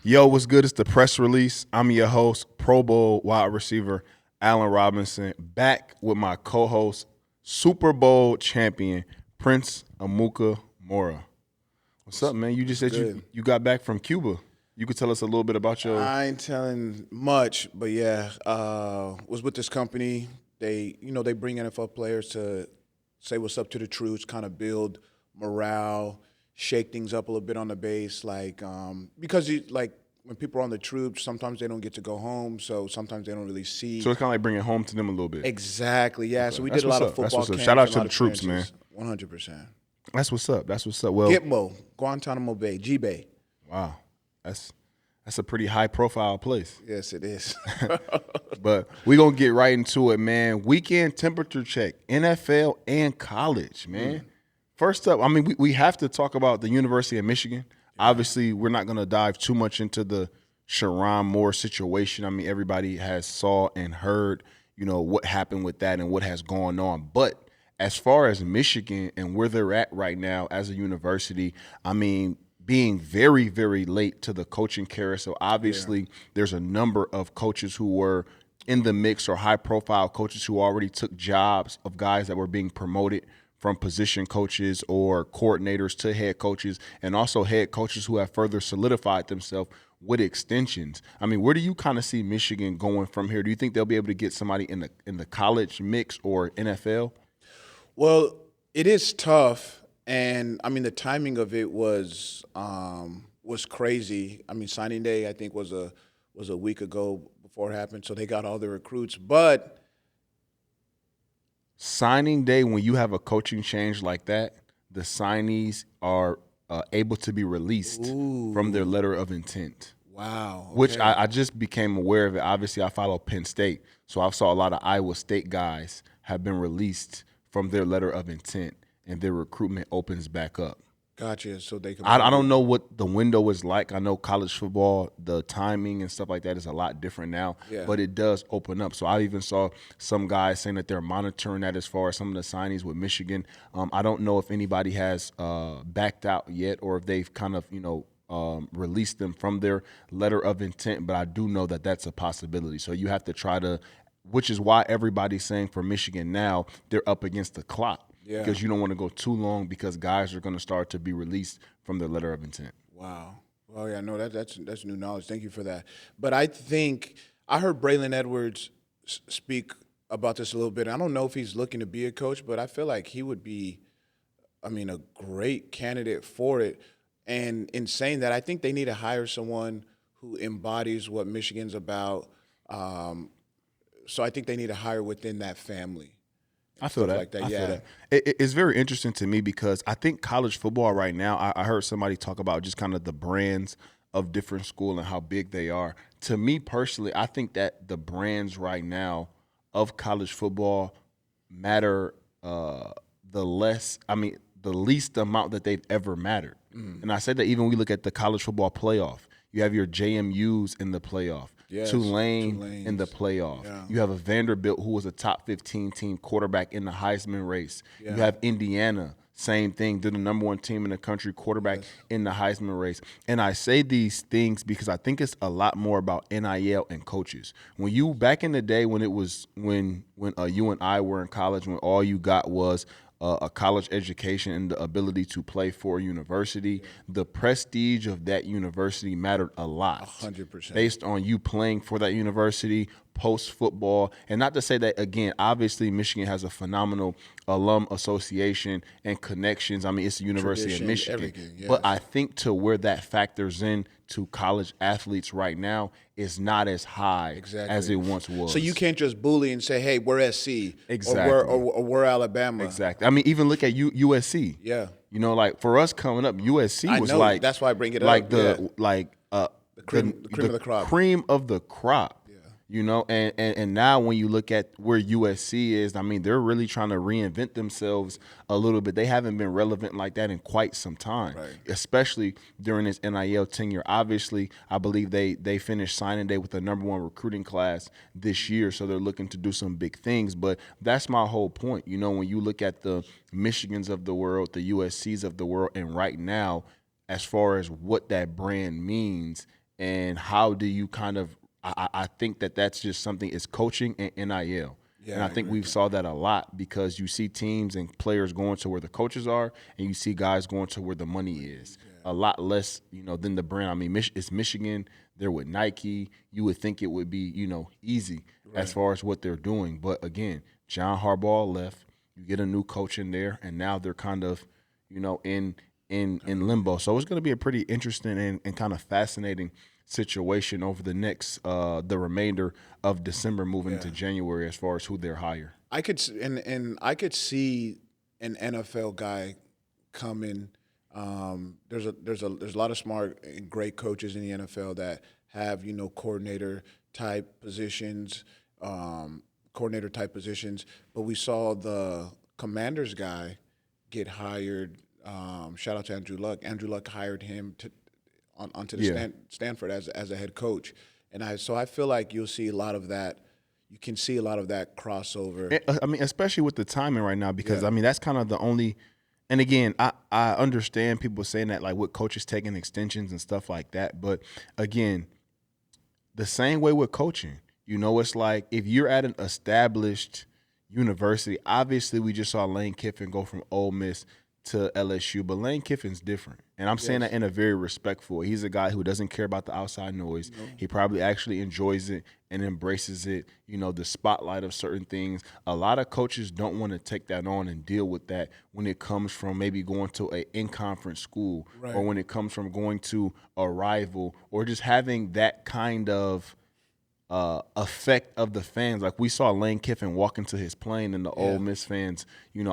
Yo, what's good? It's the press release. I'm your host, Pro Bowl wide receiver Allen Robinson, back with my co-host, Super Bowl champion Prince Amukamara. What's up, man? You just said you got back from Cuba. You could tell us a little bit about your. I ain't telling much, but yeah, was with this company. They bring NFL players to say what's up to the troops, kind of build morale, shake things up a little bit on the base, because when people are on the troops, sometimes they don't get to go home, so sometimes they don't really see. So it's kind of like bringing home to them a little bit. Exactly, yeah. Okay. So we That's did a lot of what's up. That's football what's up. camps. Shout out a to lot the of troops, man. trenches. 100%. That's what's up. That's what's up. Well, Gitmo, Guantanamo Bay, G-Bay. Wow, that's a pretty high profile place. Yes, it is. But we're going to get right into it, man. Weekend temperature check, NFL and college, man. First up, I mean, we have to talk about the University of Michigan. Yeah. Obviously, we're not going to dive too much into the Sharon Moore situation. I mean, everybody has saw and heard, what happened with that and what has gone on. But as far as Michigan and where they're at right now as a university, I mean, being very, very late to the coaching carousel. Obviously, there's a number of coaches who were in the mix or high-profile coaches who already took jobs of guys that were being promoted from position coaches or coordinators to head coaches, and also head coaches who have further solidified themselves with extensions. I mean, where do you kind of see Michigan going from here? Do you think they'll be able to get somebody in the college mix or NFL? Well, it is tough. And I mean, the timing of it was crazy. I mean, signing day I think was a week ago before it happened, so they got all the recruits. But signing day, when you have a coaching change like that, the signees are able to be released from their letter of intent. Wow. Okay. Which I just became aware of it. Obviously, I follow Penn State, so I saw a lot of Iowa State guys have been released from their letter of intent, and their recruitment opens back up. Gotcha. So they can. I don't know what the window is like. I know college football, the timing and stuff like that is a lot different now, but it does open up. So I even saw some guys saying that they're monitoring that as far as some of the signings with Michigan. I don't know if anybody has backed out yet or if they've kind of, released them from their letter of intent, but I do know that that's a possibility. So you have to try to, which is why everybody's saying for Michigan now, they're up against the clock. Yeah. Because you don't want to go too long because guys are going to start to be released from their letter of intent. Wow. Well, yeah, no, that's new knowledge. Thank you for that. But I think I heard Braylon Edwards speak about this a little bit. I don't know if he's looking to be a coach, but I feel like he would be, a great candidate for it. And in saying that, I think they need to hire someone who embodies what Michigan's about. So I think they need to hire within that family. I feel that. Like that. I feel that. It's very interesting to me because I think college football right now, I heard somebody talk about just kind of the brands of different schools and how big they are. To me personally, I think that the brands right now of college football matter the least amount that they've ever mattered. And I said that even when we look at the college football playoff, you have your JMUs in the playoff. Yes, Tulane in the playoff. Yeah. You have a Vanderbilt who was a top 15 team quarterback in the Heisman race. Yeah. You have Indiana, same thing. They're the number one team in the country, quarterback in the Heisman race. And I say these things because I think it's a lot more about NIL and coaches. When you back in the day when it was when you and I were in college, when all you got was a college education and the ability to play for a university, the prestige of that university mattered a lot. 100%. Based on you playing for that university, post-football. And not to say that, again, obviously Michigan has a phenomenal alum association and connections. I mean, it's the University of Michigan. Yes. But I think to where that factors in to college athletes right now is not as high as it once was. So you can't just bully and say, hey, we're SC or we're Alabama. Exactly. I mean, even look at USC. Yeah. Like for us coming up, USC was like – that's why I bring it like up. The cream of the crop. Cream of the crop. And now when you look at where USC is, I mean, they're really trying to reinvent themselves a little bit. They haven't been relevant like that in quite some time, especially during this NIL tenure. Obviously, I believe they finished signing day with the number one recruiting class this year, so they're looking to do some big things. But that's my whole point. When you look at the Michigans of the world, the USCs of the world, and right now, as far as what that brand means and how do you kind of I think that's just something is coaching and NIL. Yeah, And I I think agree we with saw that a lot because you see teams and players going to where the coaches are, and you see guys going to where the money is. A lot less, than the brand. I mean, it's Michigan. They're with Nike. You would think it would be, easy as far as what they're doing. But again, John Harbaugh left. You get a new coach in there, and now they're kind of, in limbo. So it's going to be a pretty interesting and kind of fascinating situation over the next the remainder of December moving into January as far as who they're hire. I could see an NFL guy coming. There's a lot of smart and great coaches in the NFL that have coordinator type positions, But we saw the Commanders guy get hired. Shout out to Andrew Luck. Andrew Luck hired him onto the Stanford as a head coach, and I feel like you'll see a lot of that. You can see a lot of that crossover. I mean, especially with the timing right now, because I mean that's kind of the only. And again, I understand people saying that like with coaches taking extensions and stuff like that, but again, the same way with coaching, it's like if you're at an established university, obviously we just saw Lane Kiffin go from Ole Miss to LSU, but Lane Kiffin's different. And I'm saying that in a very respectful way. He's a guy who doesn't care about the outside noise. No. He probably actually enjoys it and embraces it, the spotlight of certain things. A lot of coaches don't want to take that on and deal with that when it comes from maybe going to an in-conference school or when it comes from going to a rival or just having that kind of effect of the fans. Like we saw Lane Kiffin walk into his plane and the Ole Miss fans,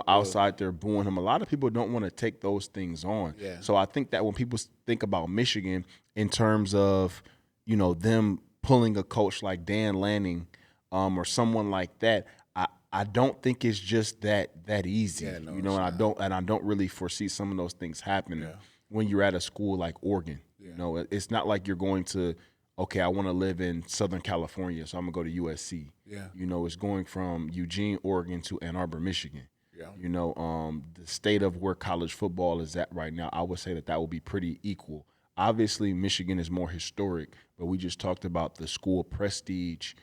outside there booing him. A lot of people don't want to take those things on. Yeah. So I think that when people think about Michigan in terms of, them pulling a coach like Dan Lanning or someone like that, I don't think it's just that easy. Yeah, no, and I don't really foresee some of those things happening when you're at a school like Oregon. Yeah. It's not like you're going to okay, I want to live in Southern California, so I'm going to go to USC. Yeah. It's going from Eugene, Oregon to Ann Arbor, Michigan. Yeah. The state of where college football is at right now, I would say that will be pretty equal. Obviously, Michigan is more historic, but we just talked about the school prestige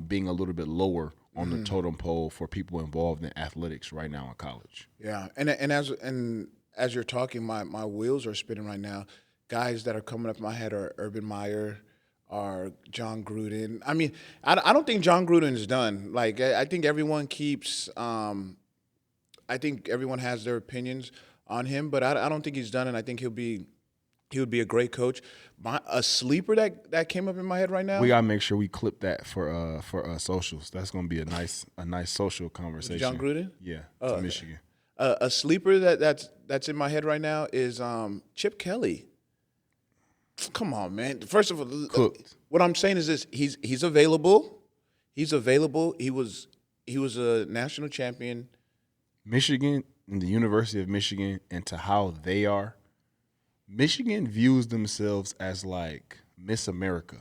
being a little bit lower on the totem pole for people involved in athletics right now in college. Yeah, and as you're talking, my wheels are spinning right now. Guys that are coming up in my head are Urban Meyer, are John Gruden. I mean, I don't think John Gruden is done. Like, I think everyone keeps I think everyone has their opinions on him, but I don't think he's done, and I think he would be a great coach. A sleeper that came up in my head right now. We gotta make sure we clip that for socials. That's gonna be a nice social conversation. John Gruden? Yeah, to Michigan. A sleeper that's in my head right now is Chip Kelly. Come on, man. First of all, cooked. What I'm saying is this: he's available. He's available. He was a national champion. Michigan and the University of Michigan, and to how they are. Michigan views themselves as like Miss America,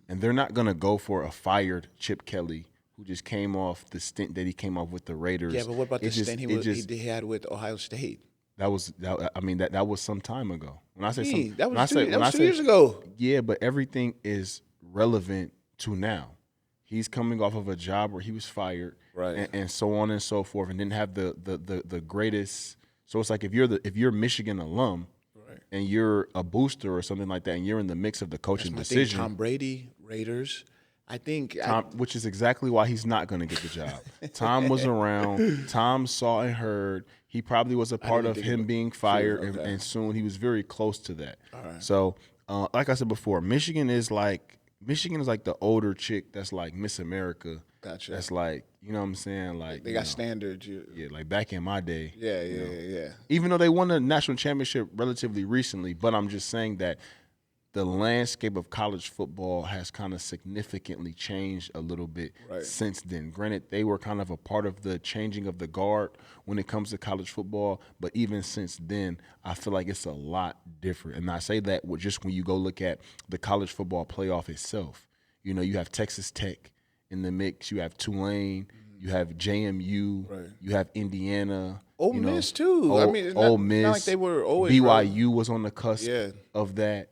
and they're not gonna go for a fired Chip Kelly who just came off the stint that he came off with the Raiders. Yeah, but what about the stint he had with Ohio State? That was some time ago. When I say some, that was 2 years ago. Yeah, but everything is relevant to now. He's coming off of a job where he was fired, right, and so on and so forth, and didn't have the greatest. So it's like if you're a Michigan alum, right, and you're a booster or something like that, and you're in the mix of the coaching decision. Tom Brady, Raiders. I think which is exactly why he's not going to get the job. Tom was around. Tom saw and heard. He probably was a part of him being fired, and soon he was very close to that. All right. So, like I said before, Michigan is like the older chick that's like Miss America. Gotcha. That's like, you know what I'm saying? Like they got standards. Yeah, like back in my day. Yeah. Even though they won the national championship relatively recently, but I'm just saying that the landscape of college football has kind of significantly changed a little bit since then. Granted, they were kind of a part of the changing of the guard when it comes to college football, but even since then, I feel like it's a lot different. And I say that just when you go look at the college football playoff itself. You have Texas Tech in the mix, you have Tulane, you have JMU, you have Indiana. Ole Miss too. Ole Miss. Not like they were always BYU was on the cusp of that.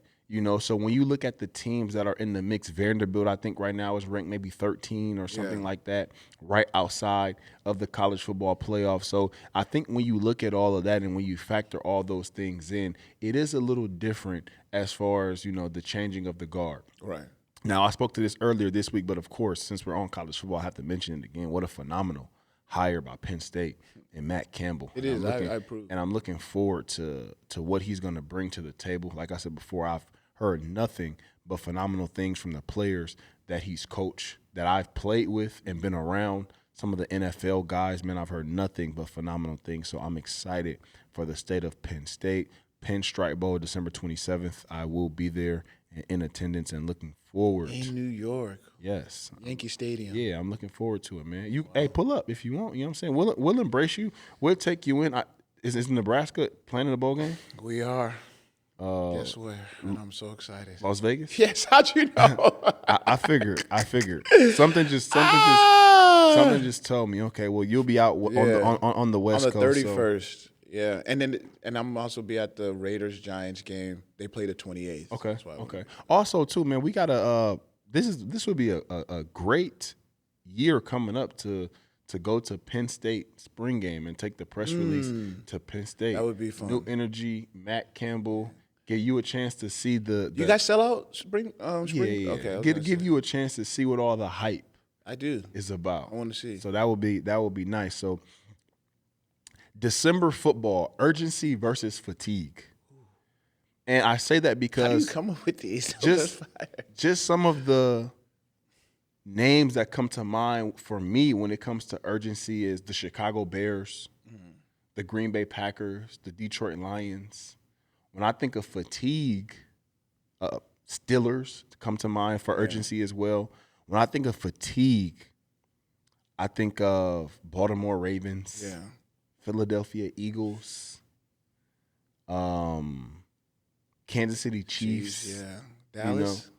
So when you look at the teams that are in the mix, Vanderbilt, I think right now is ranked maybe 13 or something like that, right outside of the college football playoff. So I think when you look at all of that and when you factor all those things in, it is a little different as far as, the changing of the guard. Right. Now, I spoke to this earlier this week, but of course, since we're on college football, I have to mention it again. What a phenomenal hire by Penn State and Matt Campbell. It is. I approve. And I'm looking forward to what he's going to bring to the table. Like I said before, I've heard nothing but phenomenal things from the players that he's coached, that I've played with and been around. Some of the NFL guys, man, I've heard nothing but phenomenal things. So I'm excited for the state of Penn State. Penn Strike Bowl, December 27th. I will be there in attendance and looking forward. In New York. Yes. Yankee Stadium. Yeah, I'm looking forward to it, man. Hey, pull up if you want. You know what I'm saying? We'll embrace you. We'll take you in. Is Nebraska playing in the bowl game? We are. Guess where? And I'm so excited. Las Vegas? Yes. How'd you know? I figured. Something just told me. Okay, well, you'll be out on the West Coast. On the 31st. Yeah, and I'm also be at the Raiders-Giants game. They play the 28th. Okay. Also, too, man, we gotta. This would be a great year coming up to go to Penn State spring game and take the press release to Penn State. That would be fun. New energy, Matt Campbell. Give you a chance to see the you guys sell out spring? Yeah. Okay. Give you a chance to see what all the hype I do is about. I want to see. So that would be nice. So December football, urgency versus fatigue. And I say that because how do you come up with these? Just some of the names that come to mind for me when it comes to urgency is the Chicago Bears, the Green Bay Packers, the Detroit Lions. When I think of fatigue, Steelers come to mind for urgency as well. When I think of fatigue, I think of Baltimore Ravens, Philadelphia Eagles, Kansas City Chiefs, Dallas.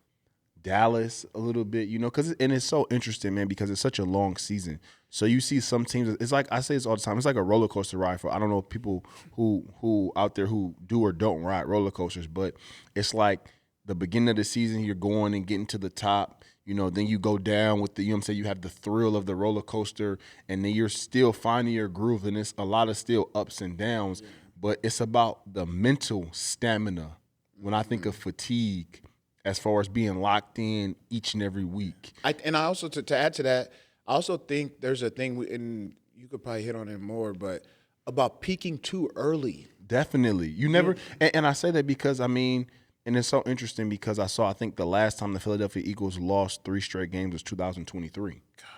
Dallas a little bit, because it's so interesting, man, because it's such a long season. So you see some teams. It's like I say this all the time. It's like a roller coaster ride for I don't know people who out there who do or don't ride roller coasters, but it's like the beginning of the season you're going and getting to the top. Then you go down with the you have the thrill of the roller coaster, and then you're still finding your groove, and it's a lot of still ups and downs. But it's about the mental stamina. When I think of fatigue, as far as being locked in each and every week. I also, to add to that, I also think there's a thing, and you could probably hit on it more, but about peaking too early. Definitely. You never – and I say that because, and it's so interesting because I think the last time the Philadelphia Eagles lost 3 straight games was 2023. Gosh.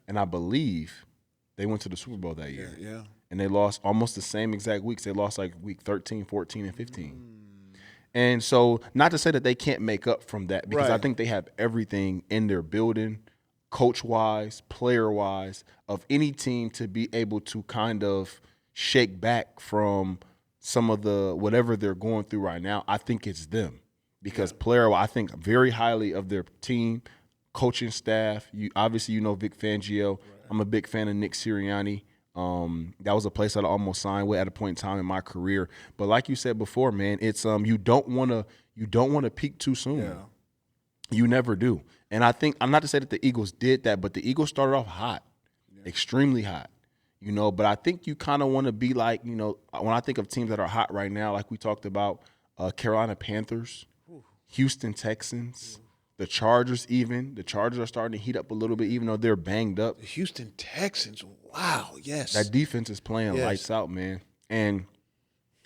And I believe they went to the Super Bowl that year. Yeah. And they lost almost the same exact weeks. They lost like week 13, 14, and 15. And so not to say that they can't make up from that because I think they have everything in their building, coach-wise, player-wise, of any team to be able to kind of shake back from some of the whatever they're going through right now. I think it's them because player-wise, I think very highly of their team, coaching staff. Obviously, Vic Fangio. Right. I'm a big fan of Nick Sirianni. That was a place that I almost signed with at a point in time in my career. But like you said before, man, it's you don't want to peak too soon. Yeah. You never do. And I think I'm not to say that the Eagles did that, but the Eagles started off hot, extremely hot. But I think you kind of want to be like, when I think of teams that are hot right now, like we talked about, Carolina Panthers, Houston Texans. The Chargers even. The Chargers are starting to heat up a little bit, even though they're banged up. The Houston Texans, wow, yes. That defense is playing lights out, man. And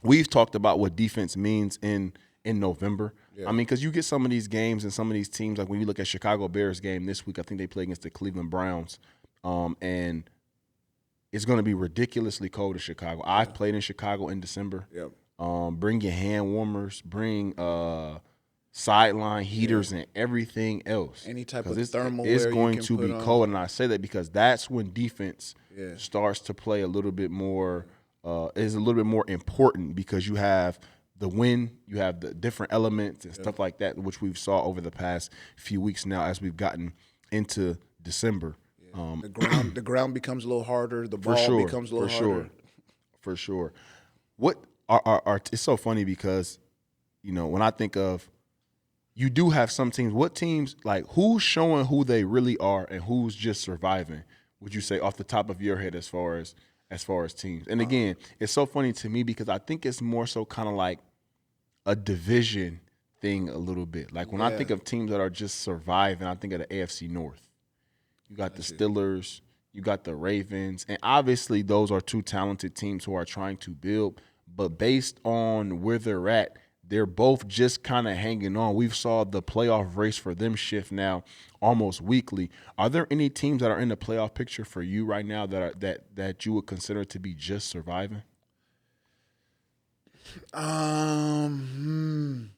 we've talked about what defense means in November. Yeah. Because you get some of these games and some of these teams, like when you look at Chicago Bears game this week, I think they play against the Cleveland Browns. And it's going to be ridiculously cold in Chicago. I've played in Chicago in December. Yep. Bring your hand warmers. Bring sideline heaters and everything else. Any type of thermal it's wear going you can to put be on. cold, and I say that because that's when defense starts to play a little bit more is a little bit more important because you have the wind, you have the different elements and stuff like that, which we've saw over the past few weeks now as we've gotten into December. The ground becomes a little harder. The ball becomes a little harder. For sure. What are it's so funny because when I think of you do have some teams. What teams, like, who's showing who they really are and who's just surviving? Would you say off the top of your head as far as teams? And again, it's so funny to me because I think it's more so kind of like a division thing a little bit. Like when I think Yeah. of teams that are just surviving, I think of the AFC North. You got the Steelers, you got the Ravens, and obviously those are two talented teams who are trying to build. But based on where they're at, they're both just kind of hanging on. We've saw the playoff race for them shift now almost weekly. Are there any teams that are in the playoff picture for you right now that you would consider to be just surviving? Um,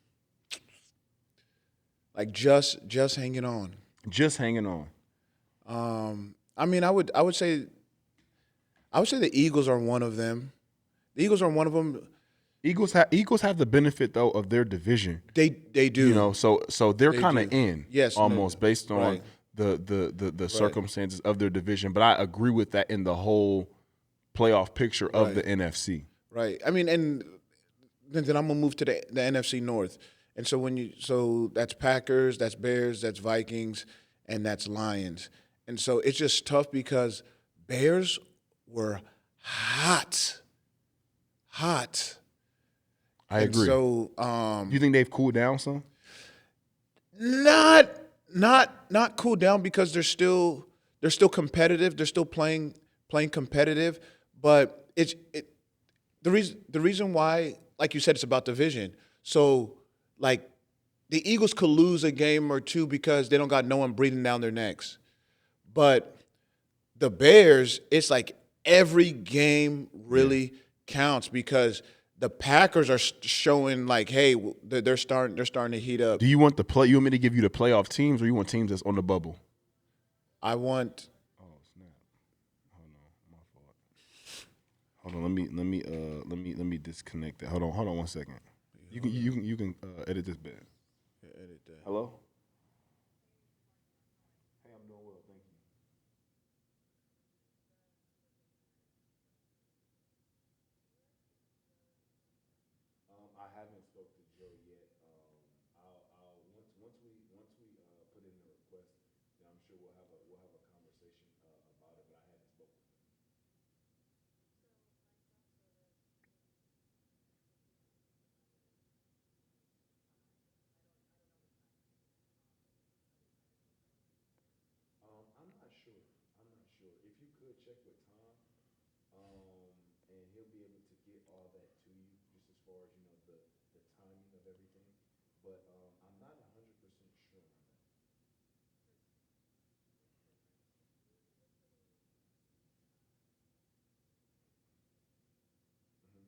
like just hanging on. Just hanging on. I mean, I would say the Eagles are one of them. The Eagles are one of them. Eagles have the benefit though of their division. They do. So they're They kind of do. in, Yes, no, almost based on right. the circumstances of their division. But I agree with that in the whole playoff picture of Right. the NFC. Right. I mean, and then I'm gonna move to the NFC North. And so that's Packers, that's Bears, that's Vikings, and that's Lions. And so it's just tough because Bears were hot, hot. I And agree. so You think they've cooled down some? not not cool down because they're still competitive. They're still playing competitive, but the reason why, like you said, it's about division. So like the Eagles could lose a game or two because they don't got no one breathing down their necks. But the Bears, it's like every game really counts because the Packers are showing like, hey, they're starting to heat up. Do you want You want me to give you the playoff teams, or you want teams that's on the bubble? I want Oh snap! Hold on, my fault. Hold on, let me disconnect that. Hold on 1 second. You can edit this bit. edit that. Hello. Hey, I'm doing well, thank you. I haven't spoke to Joe yet. I'll once we put in the request, then I'm sure we'll have a conversation about it. But I haven't spoken. I'm not sure. I'm not sure. If you could check with Tom, and he'll be able to get all that to you, just as far as the timing of everything. But I'm not 100% sure on that. Hmm.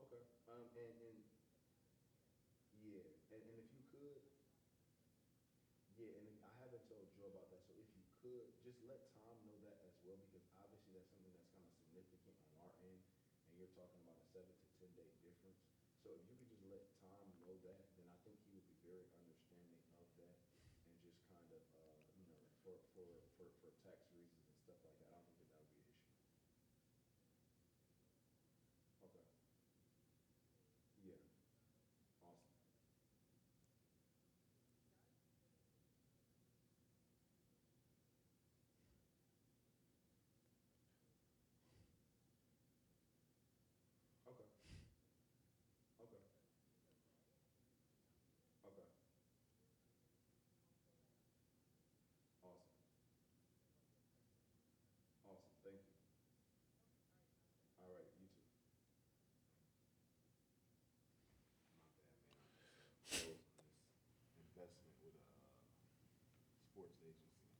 Okay. Okay. And yeah, and if you could, yeah, and I haven't told Joe about that. So if you could, just let Tom know that as well, because obviously that's something that's kind of significant on our end, and you're talking about a 7 to 10 day difference. So if you could just let Tom know that, then I think he would be very understanding of that, and just kind of, for tax reasons and stuff like that. I don't think that would be an issue. Okay. Yeah. Awesome. Okay. Okay. Okay. Awesome. Awesome. Thank you. All right. You too. My bad, man. I just closed on this investment with a sports agency.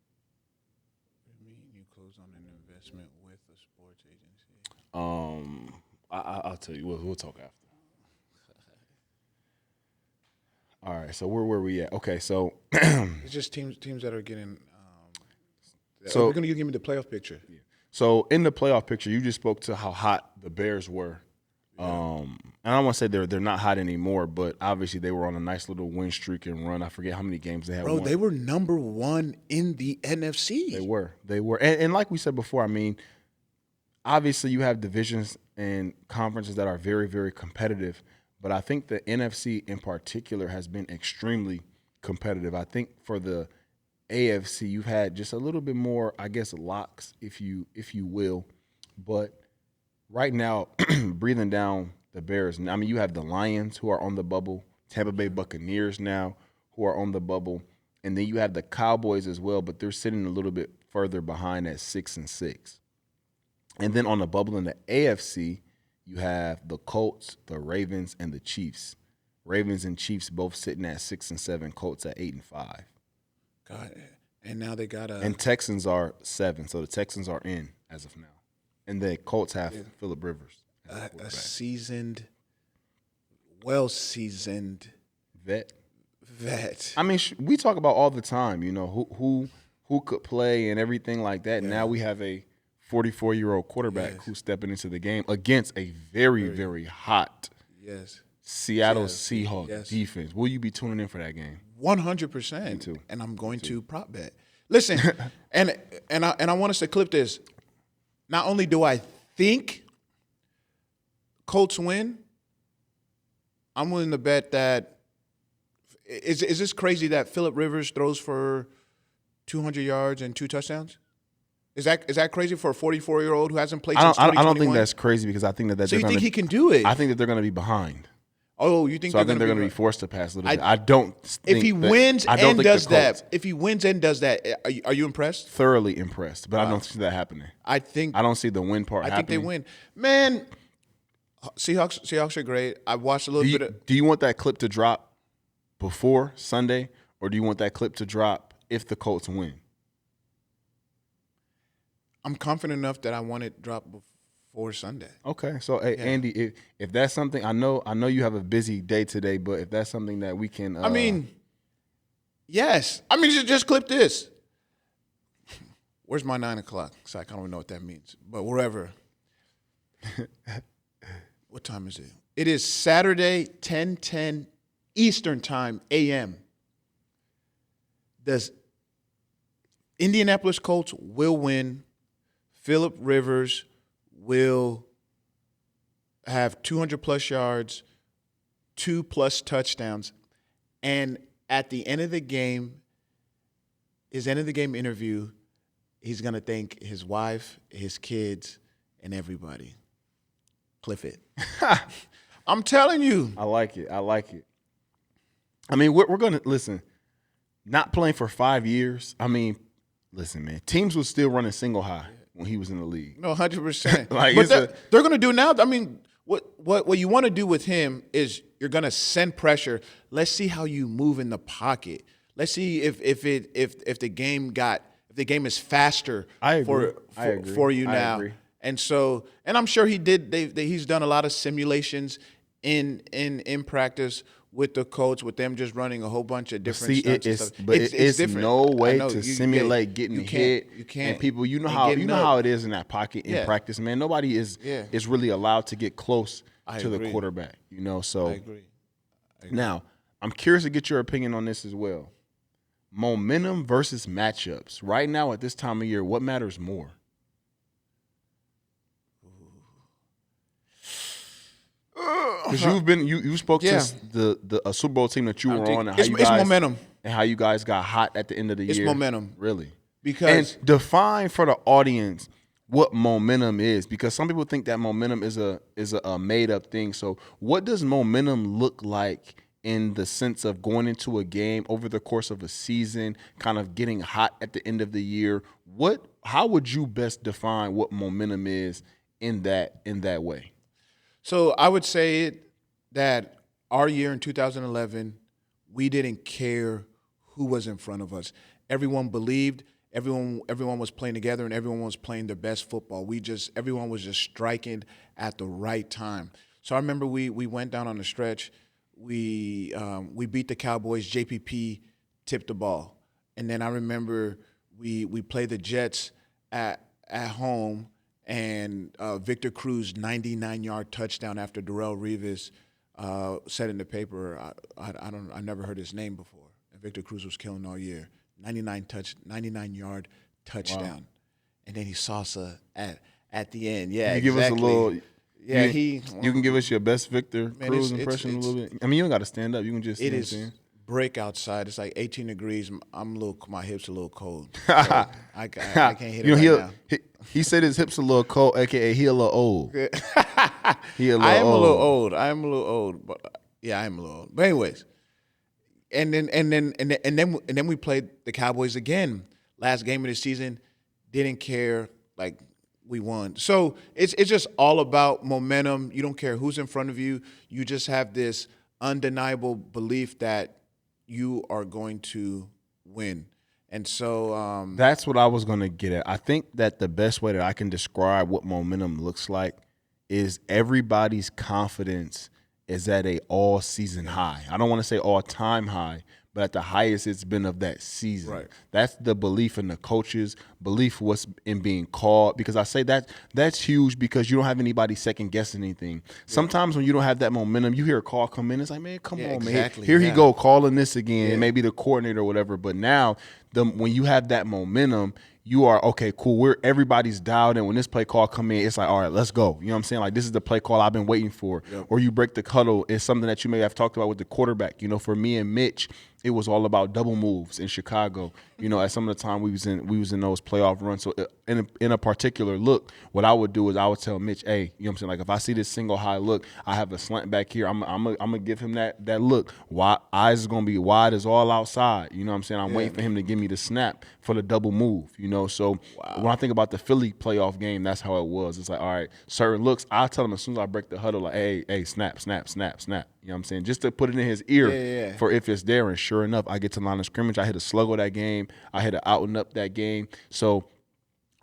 I mean, you close on an investment with a sports agency. I'll tell you. We'll talk after. All right. So where were we at? Okay. So It's just teams that are getting. We're so gonna give me the playoff picture. so in the playoff picture, you just spoke to how hot the Bears were. And and I don't want to say they're not hot anymore, but obviously they were on a nice little win streak and run. I forget how many games they had. Bro, they were number 1 in the NFC. They were, and like we said before, I mean, obviously you have divisions and conferences that are very, very competitive, but I think the NFC in particular has been extremely competitive. I think for the AFC, you've had just a little bit more, I guess, locks, if you will. But right now, breathing down the Bears, I mean, you have the Lions who are on the bubble, Tampa Bay Buccaneers now who are on the bubble, and then you have the Cowboys as well, but they're sitting a little bit further behind at 6-6. And then on the bubble in the AFC, you have the Colts, the Ravens, and the Chiefs. Ravens and Chiefs both sitting at 6-7, Colts at 8-5. God, and now they got and Texans are 7, so the Texans are in as of now. And the Colts have Phillip Rivers. A seasoned, well-seasoned vet. Vet. I mean, we talk about all the time, you know, who could play and everything like that. Yeah. Now we have a 44-year-old quarterback who's stepping into the game against a very, very hot Seattle Seahawks defense. Will you be tuning in for that game? 100%. Me too. And I'm going to prop bet. Listen, and I want us to clip this. Not only do I think Colts win, I'm willing to bet that is this crazy that Phillip Rivers throws for 200 yards and 2 touchdowns? Is that crazy for a 44-year-old who hasn't played since 2021? I don't think that's crazy because I think that so you think he can do it? I think that they're going to be behind. Oh, you think? So I think they're going to be forced to pass a little bit. I don't. Think if he wins and does that, are you impressed? Thoroughly impressed, but I don't see that happening. I don't see the win part. I think they win, man. Seahawks are great. I watched a little bit. Do you want that clip to drop before Sunday, or do you want that clip to drop if the Colts win? I'm confident enough that I want it dropped before Sunday. Okay, so hey, Andy, if that's something, I know you have a busy day today, but if that's something that we can, I mean, yes. I mean, just clip this. Where's my 9 o'clock? I don't even know what that means, but wherever. What time is it? It is Saturday, 10:10 Eastern Time, a.m. The Indianapolis Colts will win. Phillip Rivers will have 200-plus yards, 2+ touchdowns, and at the end of the game, his end-of-the-game interview, he's going to thank his wife, his kids, and everybody. Cliff it. I'm telling you. I like it. I mean, we're going to – listen, not playing for 5 years, I mean, listen, man, teams was still running single high when he was in the league. No, 100%. They're going to do now. I mean, what you want to do with him is you're going to send pressure. Let's see how you move in the pocket. Let's see if the game is faster for you now. And so, and I'm sure he did. He's done a lot of simulations in practice with the Colts, with them just running a whole bunch of different stunts. But it's different. No way to simulate getting hit. You can't. And people, you know how it is in that pocket in practice, man. Nobody is really allowed to get close to the quarterback. You know, so. I agree. Now, I'm curious to get your opinion on this as well. Momentum versus matchups. Right now, at this time of year, what matters more? Because you spoke to the Super Bowl team that you were on, and it's momentum, and how you guys got hot at the end of the year. It's momentum, really. Because and define for the audience what momentum is, because some people think that momentum is a made up thing. So, what does momentum look like in the sense of going into a game over the course of a season, kind of getting hot at the end of the year? How would you best define what momentum is in that way? So I would say that our year in 2011, we didn't care who was in front of us. Everyone believed, everyone was playing together, and everyone was playing their best football. Everyone was just striking at the right time. So I remember we went down on the stretch. We beat the Cowboys. JPP tipped the ball, and then I remember we played the Jets at home. and Victor Cruz 99-yard touchdown after Darrell Revis said in the paper. I never heard his name before. And Victor Cruz was killing all year. 99-yard touchdown, wow. And then he salsa at the end. Yeah, you give us a little. Yeah, you can give us your best Victor Cruz impression a little bit. I mean, you don't got to stand up. You can just. It is break outside. It's like 18 degrees. My hips a little cold. So I can't hit it right now. He said his hips a little cold, aka he a little old. He a little I am old. a little old. I am a little old, but yeah, I am a little old. But anyways, and then we played the Cowboys again. Last game of the season. Didn't care. Like, we won. So it's just all about momentum. You don't care who's in front of you. You just have this undeniable belief that you are going to win. And so that's what I was going to get at. I think that the best way that I can describe what momentum looks like is everybody's confidence is at a all-season high. I don't want to say all-time high, but at the highest it's been of that season. Right. That's the belief in the coaches, belief what's in being called. Because I say that's huge because you don't have anybody second guessing anything. Yeah. Sometimes when you don't have that momentum, you hear a call come in, it's like, man, come on, exactly. man. Here he go calling this again, maybe the coordinator or whatever. But now when you have that momentum, you are, okay, cool, everybody's dialed in. When this play call come in, it's like, all right, let's go. You know what I'm saying? Like, this is the play call I've been waiting for. Yep. Or you break the huddle. It's something that you may have talked about with the quarterback. You know, for me and Mitch, it was all about double moves in Chicago. You know, at some of the time we was in those playoff runs. So in a particular look, what I would do is I would tell Mitch, hey, you know what I'm saying? Like, if I see this single high look, I have a slant back here. I'm gonna give him that look. Eyes is gonna be wide as all outside. You know what I'm saying? I'm waiting for him to give me the snap for the double move. You know, so when I think about the Philly playoff game, that's how it was. It's like, all right, certain looks. I tell him as soon as I break the huddle, like, hey, snap, snap, snap, snap. You know what I'm saying? Just to put it in his ear for if it's there. And sure enough, I get to line of scrimmage. I hit a slug of that game. I hit an out and up that game. So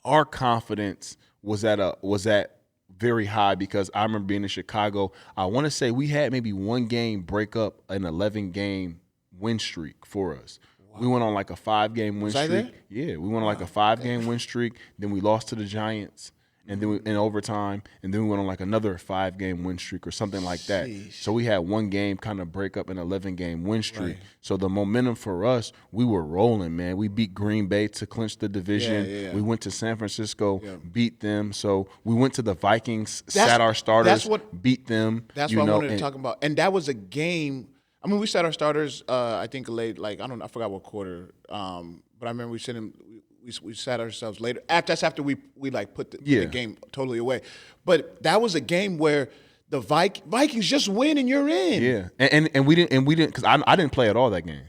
our confidence was at very high because I remember being in Chicago. I want to say we had maybe one game break up an 11-game win streak for us. Wow. We went on like a 5-game win streak. Yeah, we went on like a 5-game win streak. Then we lost to the Giants. And then in overtime, and then we went on like another 5-game win streak or something like that. Sheesh. So we had one game kind of break up an 11-game win streak. Right. So the momentum for us, we were rolling, man. We beat Green Bay to clinch the division. We went to San Francisco, beat them. So we went to the Vikings, sat our starters, beat them. That's what I wanted to talk about. And that was a game. I mean, we sat our starters. I think late, like I forgot what quarter. But I remember we sat him. We sat ourselves later. That's after we like put the game totally away. But that was a game where the Vikings just win and you're in. Yeah, and we didn't because I didn't play at all that game.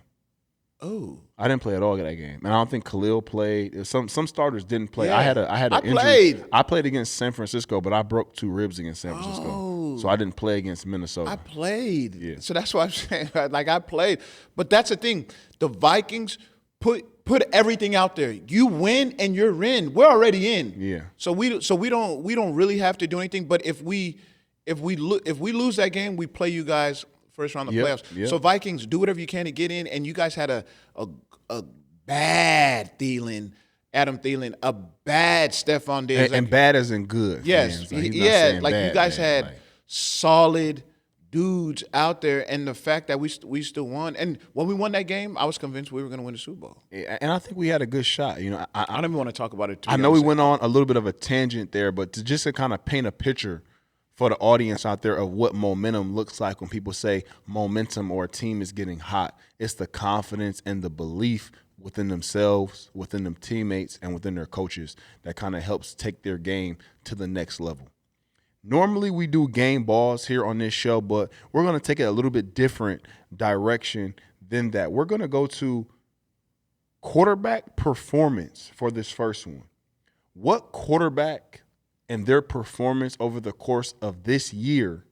Oh, I didn't play at all that game, and I don't think Khalil played. Some starters didn't play. Yeah. I had an injury. Played. I played against San Francisco, but I broke 2 ribs against San Francisco, so I didn't play against Minnesota. I played. Yeah. So that's why I'm saying like I played. But that's the thing. The Vikings put everything out there. You win and you're in. We're already in. Yeah. So we don't really have to do anything. But if we lose that game, we play you guys first round of the playoffs. Yep. So Vikings, do whatever you can to get in. And you guys had a bad Adam Thielen, a bad Stephon Diggs, and bad as in good. Yes. Like bad, you guys man. had solid dudes out there, and the fact that we still won. And when we won that game, I was convinced we were going to win the Super Bowl. And I think we had a good shot. You know, I don't even want to talk about it. I know we went on a little bit of a tangent there, but to kind of paint a picture for the audience out there of what momentum looks like when people say momentum or a team is getting hot, it's the confidence and the belief within themselves, within them teammates, and within their coaches that kind of helps take their game to the next level. Normally we do game balls here on this show, but we're going to take it a little bit different direction than that. We're going to go to quarterback performance for this first one. What quarterback and their performance over the course of this year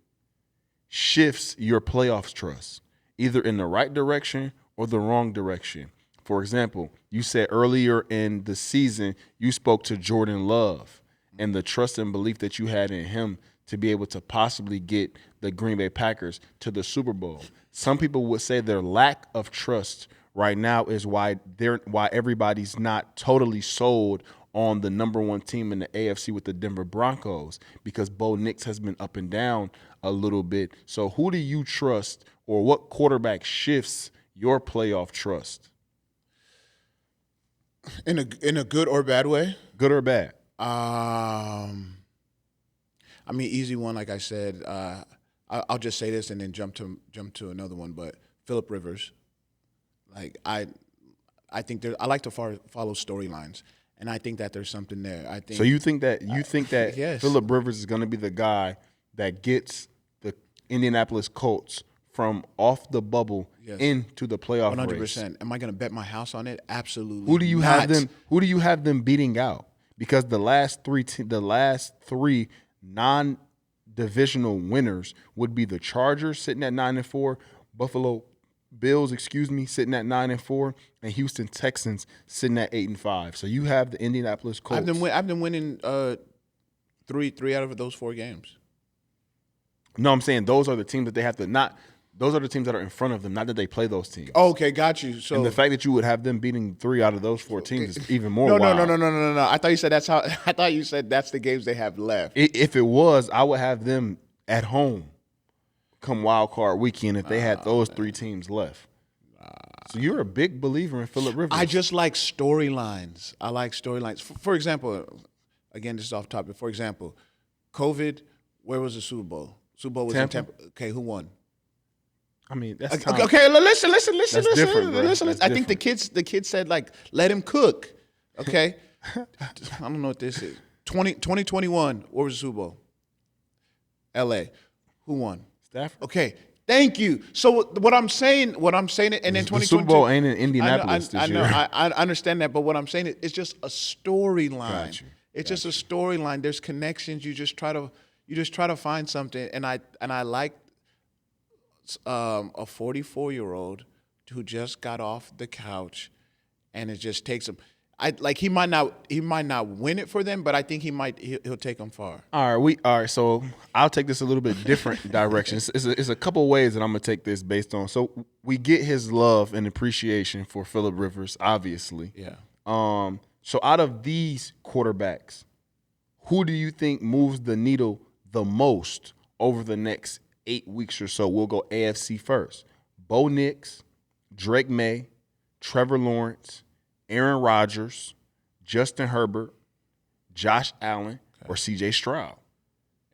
shifts your playoffs trust, either in the right direction or the wrong direction? For example, you said earlier in the season you spoke to Jordan Love and the trust and belief that you had in him to be able to possibly get the Green Bay Packers to the Super Bowl. Some people would say their lack of trust right now is why everybody's not totally sold on the number one team in the AFC with the Denver Broncos because Bo Nix has been up and down a little bit. So who do you trust, or what quarterback shifts your playoff trust? In a good or bad way? Good or bad? I mean, easy one, like I said. I'll just say this and then jump to another one. But Phillip Rivers, like I think I like to follow storylines, and I think that there's something there. I think. So you think that yes. Phillip Rivers is going to be the guy that gets the Indianapolis Colts from off the bubble into the playoff 100%. race? Am I going to bet my house on it? Absolutely. Who do you not. have them beating out? Because the last three non-divisional winners would be the Chargers sitting at 9-4, Buffalo Bills, sitting at 9-4, and Houston Texans sitting at 8-5. So you have the Indianapolis Colts. I've been winning three out of those 4 games. No, I'm saying those are the teams that they have to not. Those are the teams that are in front of them, not that they play those teams. Okay, got you. So and the fact that you would have them beating 3 out of those 4 teams is even more wild. No. I thought you said that's how. I thought you said that's the games they have left. If it was, I would have them at home come wild card weekend if they had those 3 teams left. So you're a big believer in Phillip Rivers. I just like storylines. I like storylines. For example, again, this is off topic. For example, COVID. Where was the Super Bowl? Super Bowl was in Tampa. Okay, who won? I mean, that's okay. Listen. Different, bro. Listen. That's I think the kids said like, let him cook. Okay. I don't know what this is. 2021. Where was the Super Bowl? L.A. Who won? Stafford. Okay. Thank you. So what I'm saying, and then 2022. The Super Bowl ain't in Indianapolis this year. I understand that, but what I'm saying is it's just a storyline. It's just a storyline. There's connections. You just try to find something, and I like a 44-year-old who just got off the couch, and it just takes him. He might not win it for them, but I think he'll take them far. All right. So I'll take this a little bit different direction. It's a couple ways that I'm gonna take this based on. So we get his love and appreciation for Phillip Rivers, obviously. Yeah. So out of these quarterbacks, who do you think moves the needle the most over the next 8 weeks or so? We'll go AFC first. Bo Nix, Drake May, Trevor Lawrence, Aaron Rodgers, Justin Herbert, Josh Allen, or C.J. Stroud.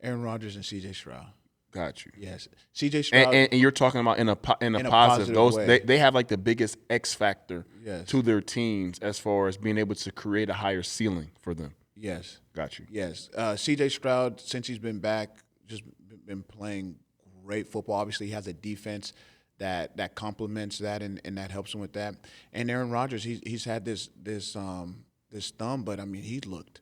Aaron Rodgers and C.J. Stroud. Got you. Yes, C.J. Stroud. And you're talking about in a positive. Those way. They have like the biggest X factor Yes. to their teams as far as being able to create a higher ceiling for them. Yes. Got you. Yes. C.J. Stroud, since he's been back, just been playing great football. Obviously, he has a defense that complements that and that helps him with that. And Aaron Rodgers, he's had this thumb, but I mean, he looked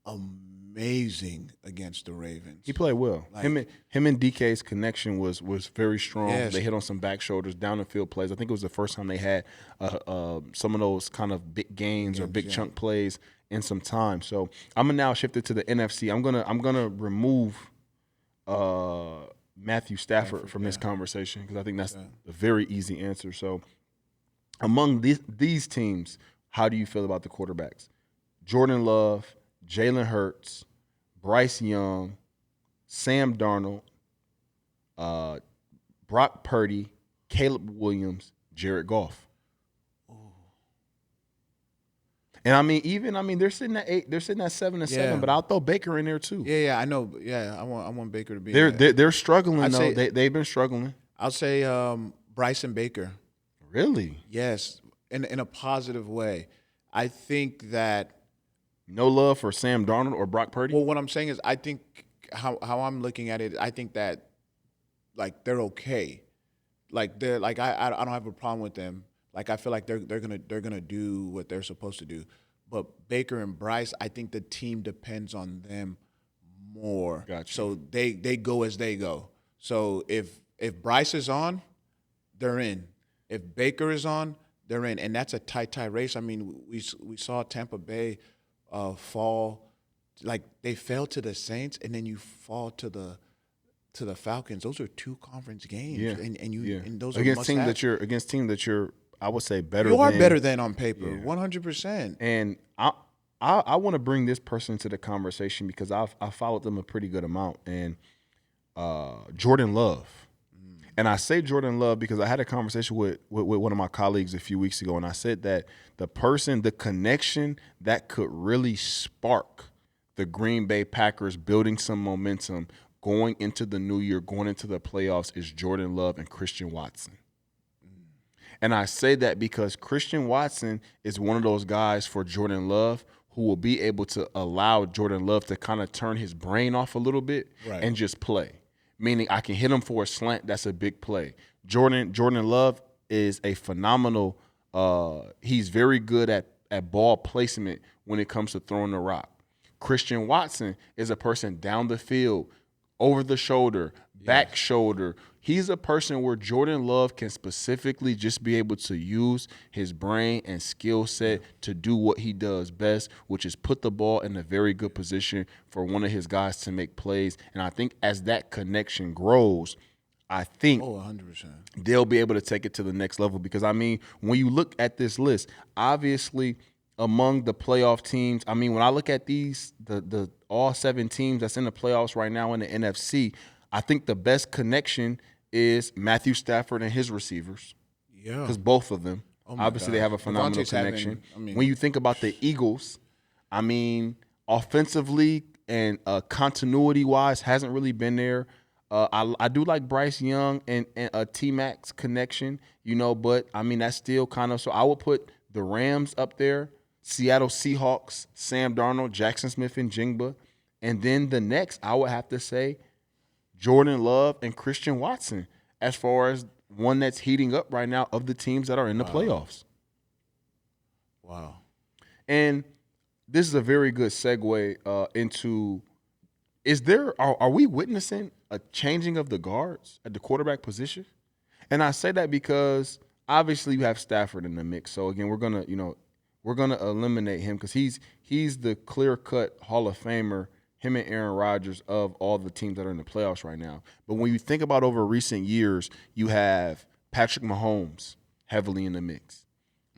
amazing against the Ravens. He played well. Him and DK's connection was very strong. Yes. They hit on some back shoulders, down the field plays. I think it was the first time they had some of those kind of big gains or big chunk plays in some time. So I'm gonna now shift it to the NFC. I'm gonna remove Matthew Stafford from this conversation because I think that's a very easy answer. So among these teams, how do you feel about the quarterbacks? Jordan Love, Jalen Hurts, Bryce Young, Sam Darnold, Brock Purdy, Caleb Williams, Jared Goff. And they're sitting at 8, they're sitting at 7-7, but I'll throw Baker in there too. Yeah, I know. Yeah, I want Baker to be. They're struggling though. They've been struggling. I'll say Bryce and Baker. Really? Yes, in a positive way. I think that no love for Sam Darnold or Brock Purdy. Well, what I'm saying is, I think how I'm looking at it, I think that like they're okay. Like they're like I don't have a problem with them. Like I feel like they're gonna do what they're supposed to do. But Baker and Bryce, I think the team depends on them more. Gotcha. So they go as they go. So if Bryce is on, they're in. If Baker is on, they're in, and that's a tight race. I mean, we saw Tampa Bay fall, like they fell to the Saints, and then you fall to the Falcons. Those are 2 conference games, and those are against teams that you're I would say better. You are better than on paper, 100%. And I want to bring this person into the conversation because I followed them a pretty good amount, and Jordan Love. And I say Jordan Love because I had a conversation with one of my colleagues a few weeks ago, and I said that the connection that could really spark the Green Bay Packers building some momentum going into the new year, going into the playoffs, is Jordan Love and Christian Watson. And I say that because Christian Watson is one of those guys for Jordan Love who will be able to allow Jordan Love to kind of turn his brain off a little bit and just play. Meaning I can hit him for a slant, that's a big play. Jordan Love is a phenomenal he's very good at ball placement when it comes to throwing the rock. Christian Watson is a person down the field, over the shoulder, back shoulder. He's a person where Jordan Love can specifically just be able to use his brain and skill set to do what he does best, which is put the ball in a very good position for one of his guys to make plays. And I think as that connection grows, I think 100%. they'll be able to take it to the next level. Because, I mean, when you look at this list, obviously among the playoff teams, I mean, when I look at these, the all 7 teams that's in the playoffs right now in the NFC, I think the best connection is Matthew Stafford and his receivers. Yeah. Because both of them, obviously, God. they have a phenomenal Devontae's connection. having, when you think about the Eagles, I mean, offensively and continuity-wise, hasn't really been there. I do like Bryce Young and T-Mac's connection, but, I mean, that's still kind of – so I would put the Rams up there, Seattle Seahawks, Sam Darnold, Jackson Smith, and Jigba. And then the next, I would have to say Jordan Love and Christian Watson as far as one that's heating up right now of the teams that are in the playoffs. Wow. And this is a very good segue into are we witnessing a changing of the guards at the quarterback position? And I say that because obviously you have Stafford in the mix. So again, we're gonna eliminate him because he's the clear-cut Hall of Famer, him and Aaron Rodgers, of all the teams that are in the playoffs right now. But when you think about over recent years, you have Patrick Mahomes heavily in the mix,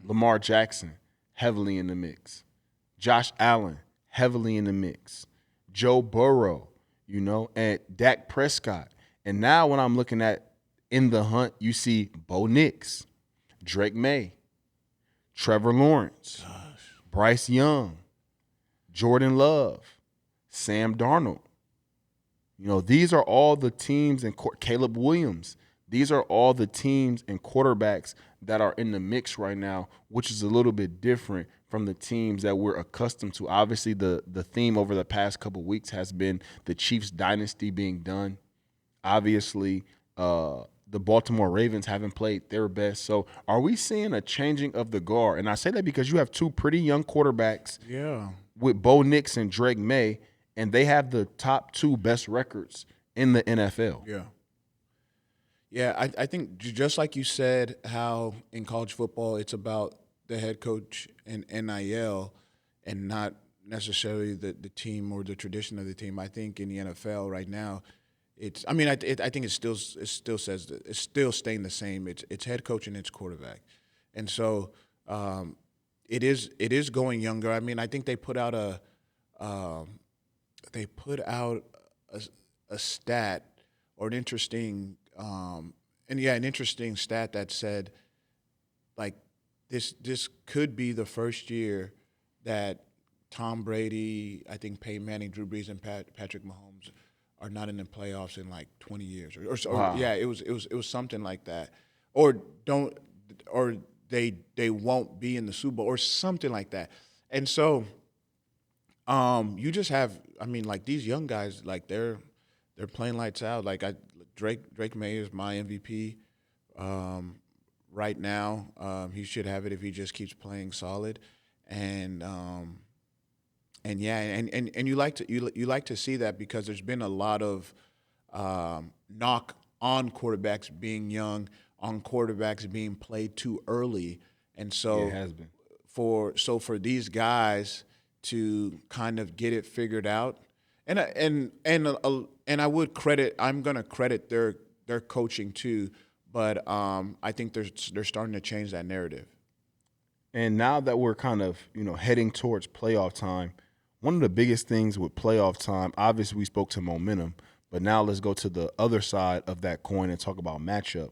Lamar Jackson heavily in the mix, Josh Allen heavily in the mix, Joe Burrow, and Dak Prescott. And now when I'm looking at in the hunt, you see Bo Nix, Drake May, Trevor Lawrence, Bryce Young, Jordan Love, Sam Darnold. These are all the teams, and Caleb Williams. These are all the teams and quarterbacks that are in the mix right now, which is a little bit different from the teams that we're accustomed to. Obviously, the theme over the past couple of weeks has been the Chiefs dynasty being done. Obviously, the Baltimore Ravens haven't played their best. So are we seeing a changing of the guard? And I say that because you have 2 pretty young quarterbacks with Bo Nix and Drake May, and they have the top 2 best records in the NFL. Yeah. Yeah, I think just like you said, how in college football it's about the head coach and NIL and not necessarily the team or the tradition of the team. I think in the NFL right now, I think it still says that it's still staying the same. It's head coach and it's quarterback, and so it is going younger. I mean, I think they put out a stat or an interesting an interesting stat that said like this could be the first year that Tom Brady, I think Peyton Manning, Drew Brees, and Patrick Mahomes are not in the playoffs in like 20 years, or yeah, it was something like that, or they won't be in the Super Bowl or something like that, and so you just have, I mean, like these young guys, like they're playing lights out. Like Drake May is my MVP right now. He should have it if he just keeps playing solid, and yeah, and you like to see that because there's been a lot of knock on quarterbacks being young, on quarterbacks being played too early, and so it has been. for these guys to kind of get it figured out, and I'm gonna credit their coaching too, but I think they're starting to change that narrative. And now that we're kind of, heading towards playoff time, one of the biggest things with playoff time, obviously we spoke to momentum, but now let's go to the other side of that coin and talk about matchup.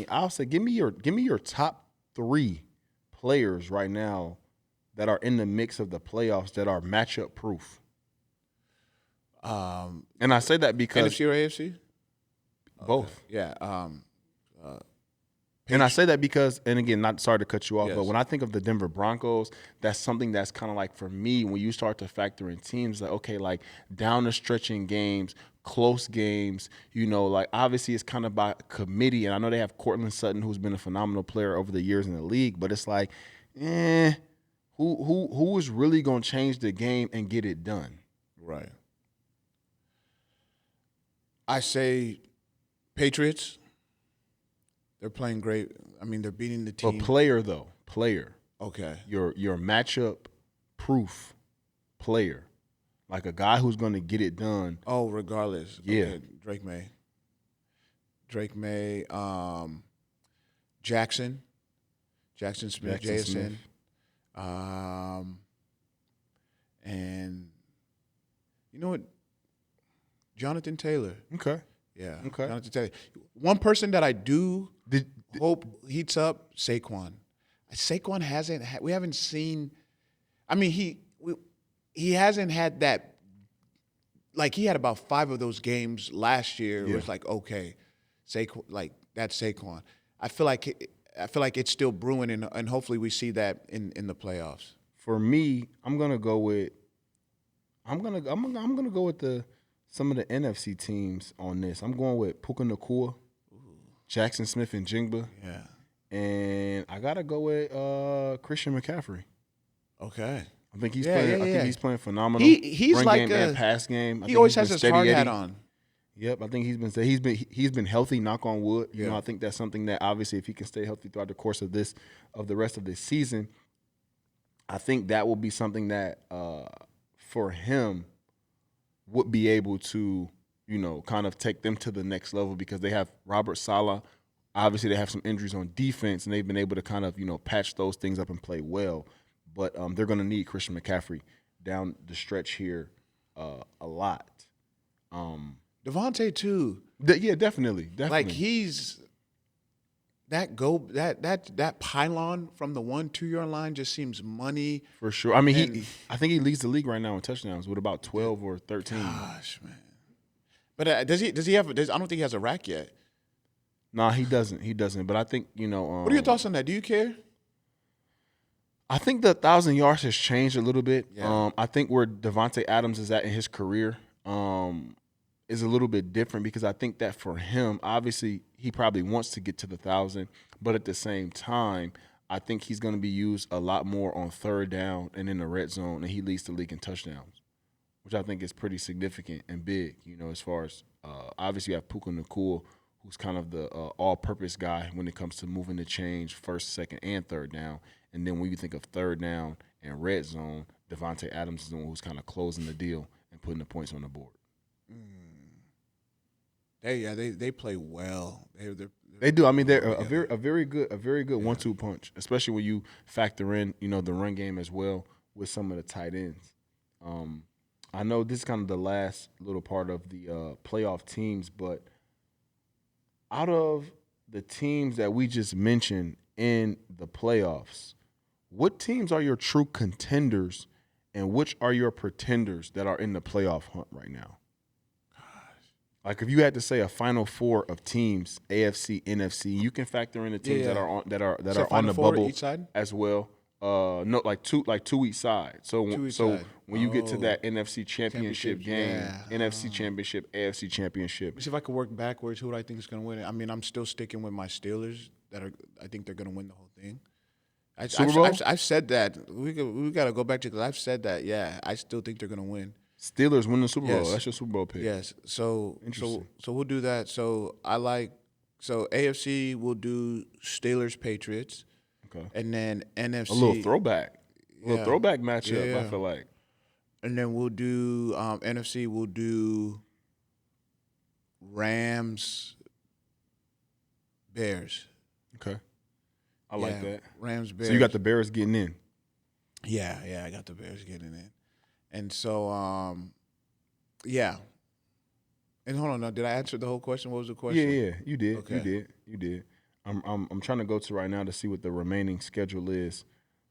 I'll say give me your top 3 players right now that are in the mix of the playoffs that are matchup proof. And I say that because NFC or AFC? both. Okay. Yeah. And I say that because, and again, not sorry to cut you off, Yes. but when I think of the Denver Broncos, that's something that's kind of like for me when you start to factor in teams like, okay, like down the stretch in games, close games, like obviously it's kind of by committee. And I know they have Cortland Sutton, who's been a phenomenal player over the years in the league, but it's like, who is really going to change the game and get it done? Right. I say Patriots. They're playing great. I mean, they're beating the team. But player. Okay. Your matchup proof player. Like a guy who's going to get it done. Oh, regardless. Yeah. Okay. Drake May. Jackson Smith, JSN. And you know what? Jonathan Taylor. Okay. Yeah. Okay. Jonathan Taylor. One person that I do hope heats up, Saquon. Saquon hasn't. We haven't seen. I mean, he hasn't had that. Like he had about 5 of those games last year. Where it's like, okay, Saquon, like that's Saquon. I feel like it's still brewing, and hopefully we see that in the playoffs. For me, I'm gonna go with some of the NFC teams on this. I'm going with Puka Nacua, Jackson Smith and Jigba. Yeah. And I gotta go with Christian McCaffrey. Okay. I think he's playing. I think he's playing phenomenal. He's run like game and pass game. He always has his hard hat on. Yep, I think he's been healthy. Knock on wood. I think that's something that obviously if he can stay healthy throughout the course of the rest of this season, I think that will be something that for him would be able to kind of take them to the next level because they have Robert Saleh. Obviously, they have some injuries on defense, and they've been able to kind of patch those things up and play well. But they're going to need Christian McCaffrey down the stretch here a lot. Devontae too. Yeah, definitely. Like he's that pylon from the 1-2 yard line just seems money for sure. I mean, I think he leads the league right now in touchdowns with about 12 or 13. Gosh, man. But does he have? I don't think he has a rack yet. No, he doesn't. He doesn't. But I think what are your thoughts on that? Do you care? I think the 1,000 yards has changed a little bit. Yeah. I think where Devontae Adams is at in his career is a little bit different because I think that for him, obviously, he probably wants to get to the 1,000, but at the same time, I think he's going to be used a lot more on third down and in the red zone, and he leads the league in touchdowns, which I think is pretty significant and big. As far as obviously you have Puka Nacua, who's kind of the all-purpose guy when it comes to moving the change first, second, and third down. And then when you think of third down and red zone, Devontae Adams is the one who's kind of closing the deal and putting the points on the board. They play well. They do. I mean, they're a very good 1-2 punch, especially when you factor in the run game as well with some of the tight ends. I know this is kind of the last little part of the playoff teams, but out of the teams that we just mentioned in the playoffs, what teams are your true contenders and which are your pretenders that are in the playoff hunt right now? Like if you had to say a final 4 of teams, AFC, NFC, you can factor in the teams that are on the bubble each side? as well. No, like two each side. So when you get to that NFC championship game, NFC championship, AFC championship. Let me see if I can work backwards. Who do I think is going to win it? I mean, I'm still sticking with my Steelers. I think they're going to win the whole thing. Super Bowl? I've said that. We got to go back to because I've said that. Yeah, I still think they're going to win. Steelers win the Super Bowl. Yes. That's your Super Bowl pick. Yes. So Interesting. So we'll do that. So AFC will do Steelers Patriots. Okay. And then NFC a little throwback matchup. Yeah. I feel like. And then we'll do NFC. We'll do Rams Bears. Okay. I like that. Rams, Bears. So you got the Bears getting in. Yeah, I got the Bears getting in. And so, yeah. And hold on, now, did I answer the whole question? What was the question? Yeah, you did. Okay. You did. I'm trying to go to right now to see what the remaining schedule is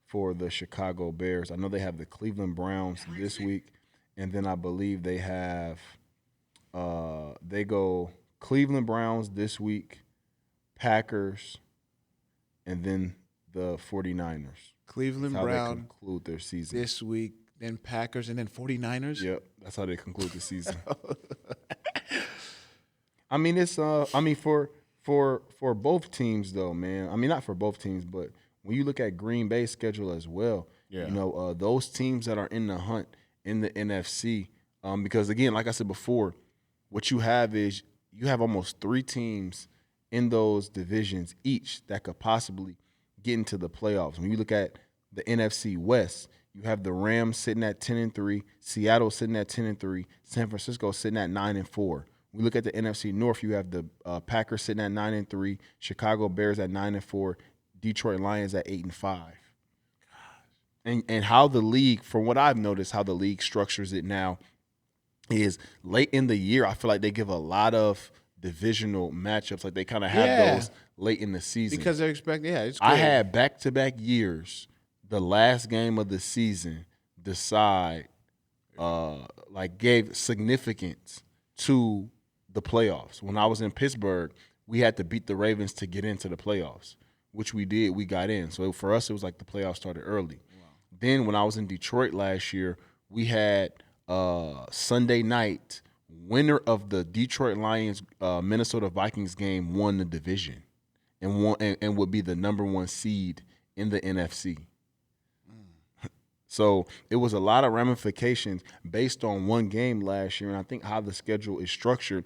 for the Chicago Bears. I know they have the Cleveland Browns this week, and then I believe they have they go Cleveland Browns this week, Packers, and then the 49ers. Cleveland That's how Brown they conclude their season. this week, then Packers, and then 49ers? Yep, that's how they conclude the season. I mean, it's for both teams though, man. I mean, not for both teams, but when you look at Green Bay's schedule as well, you know, those teams that are in the hunt in the NFC, because again, like I said before, what you have is you have almost 3 teams in those divisions each that could possibly get into the playoffs. When you look at the NFC West, you have the Rams sitting at 10-3, Seattle sitting at 10-3, San Francisco sitting at 9-4. We look at the NFC North, you have the Packers sitting at 9-3, Chicago Bears at 9-4, Detroit Lions at 8-5. And how the league, from what I've noticed, how the league structures it now is late in the year, I feel like they give a lot of divisional matchups. Like they kind of have those late in the season. Because they're expecting, it's good. I had back-to-back years, the last game of the season decide, gave significance to the playoffs. When I was in Pittsburgh, we had to beat the Ravens to get into the playoffs, which we did. We got in. So for us, it was like the playoffs started early. Wow. Then when I was in Detroit last year, we had Sunday night, winner of the Detroit Lions Minnesota Vikings game won the division and would be the number 1 seed in the NFC. So it was a lot of ramifications based on one game last year, and I think how the schedule is structured,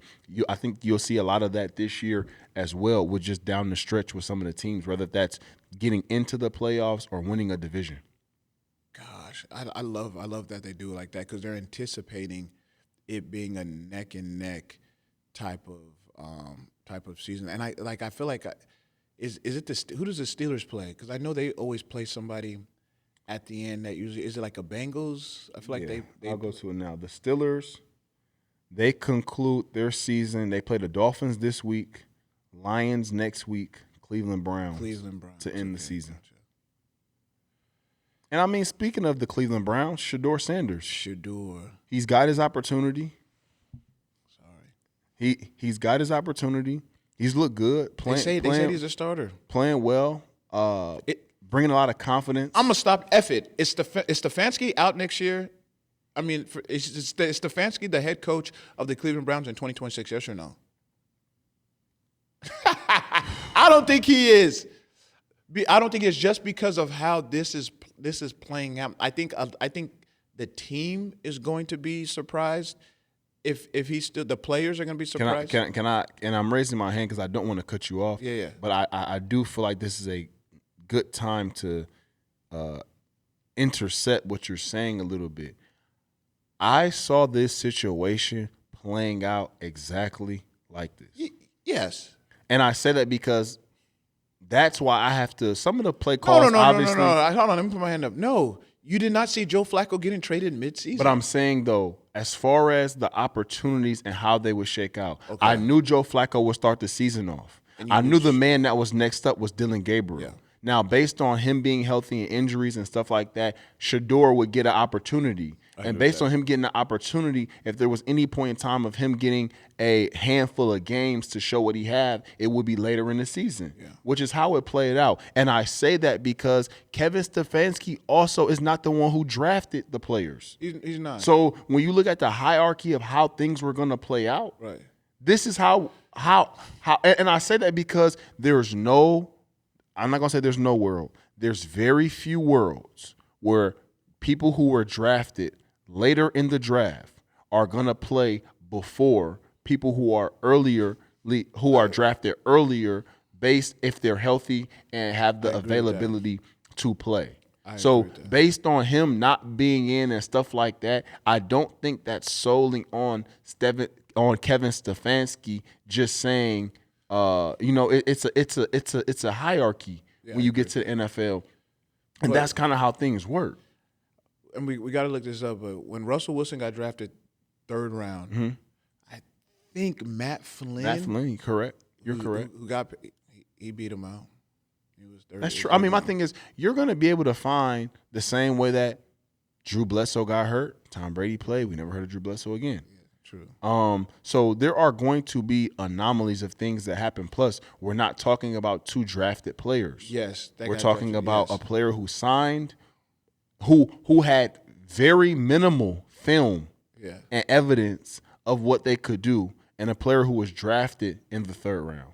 I think you'll see a lot of that this year as well, with just down the stretch with some of the teams, whether that's getting into the playoffs or winning a division. Gosh, I love that they do it like that because they're anticipating it being a neck and neck type of season, and I feel like is it who does the Steelers play? Because I know they always play somebody at the end that usually is it like a Bengals? I feel like they I'll go to it now. The Steelers, they conclude their season. They play the Dolphins this week, Lions next week, Cleveland Browns to end the season. Gotcha. And I mean, speaking of the Cleveland Browns, Shedeur Sanders. He's got his opportunity. He's got his opportunity. He's looked good. They said he's a starter. Playing well. Bringing a lot of confidence. I'm gonna stop. F it. Is Stefanski out next year? I mean, is Stefanski the head coach of the Cleveland Browns in 2026? Yes or no? I don't think he is. I don't think it's just because of how this is playing out. I think the team is going to be surprised if he's still. The players are going to be surprised. Can I? And I'm raising my hand because I don't want to cut you off. Yeah. But I do feel like this is a good time to intercept what you're saying a little bit. I saw this situation playing out exactly like this. Yes. And I say that because that's why I have to. Some of the play calls, obviously. No. Hold on, let me put my hand up. No, you did not see Joe Flacco getting traded midseason. But I'm saying, though, as far as the opportunities and how they would shake out, I knew Joe Flacco would start the season off. I knew the man that was next up was Dylan Gabriel. Yeah. Now, based on him being healthy and injuries and stuff like that, Shedeur would get an opportunity. And based on him getting an opportunity, if there was any point in time of him getting a handful of games to show what he had, it would be later in the season, which is how it played out. And I say that because Kevin Stefanski also is not the one who drafted the players. He's not. So when you look at the hierarchy of how things were going to play out, right. This is how and I say that because I'm not going to say there's no world. There's very few worlds where people who were drafted later in the draft are going to play before people who are drafted earlier based if they're healthy and have the availability to play. So based on him not being in and stuff like that, I don't think that's solely on Kevin Stefanski just saying, it's a hierarchy Yeah, when I you get to the NFL. And that's kind of how things work. And we got to look this up, but when Russell Wilson got drafted 3rd round, I think Matt Flynn. Correct. You're correct. Who got he beat him out. He was 3rd. That's true. I mean, my thing is, you're going to be able to find the same way that Drew Bledsoe got hurt, Tom Brady played. We never heard of Drew Bledsoe again. Yeah, true. So there are going to be anomalies of things that happen. Plus, we're not talking about 2 drafted players. Yes, we're talking about a player who signed, who had very minimal film and evidence of what they could do, and a player who was drafted in the 3rd round.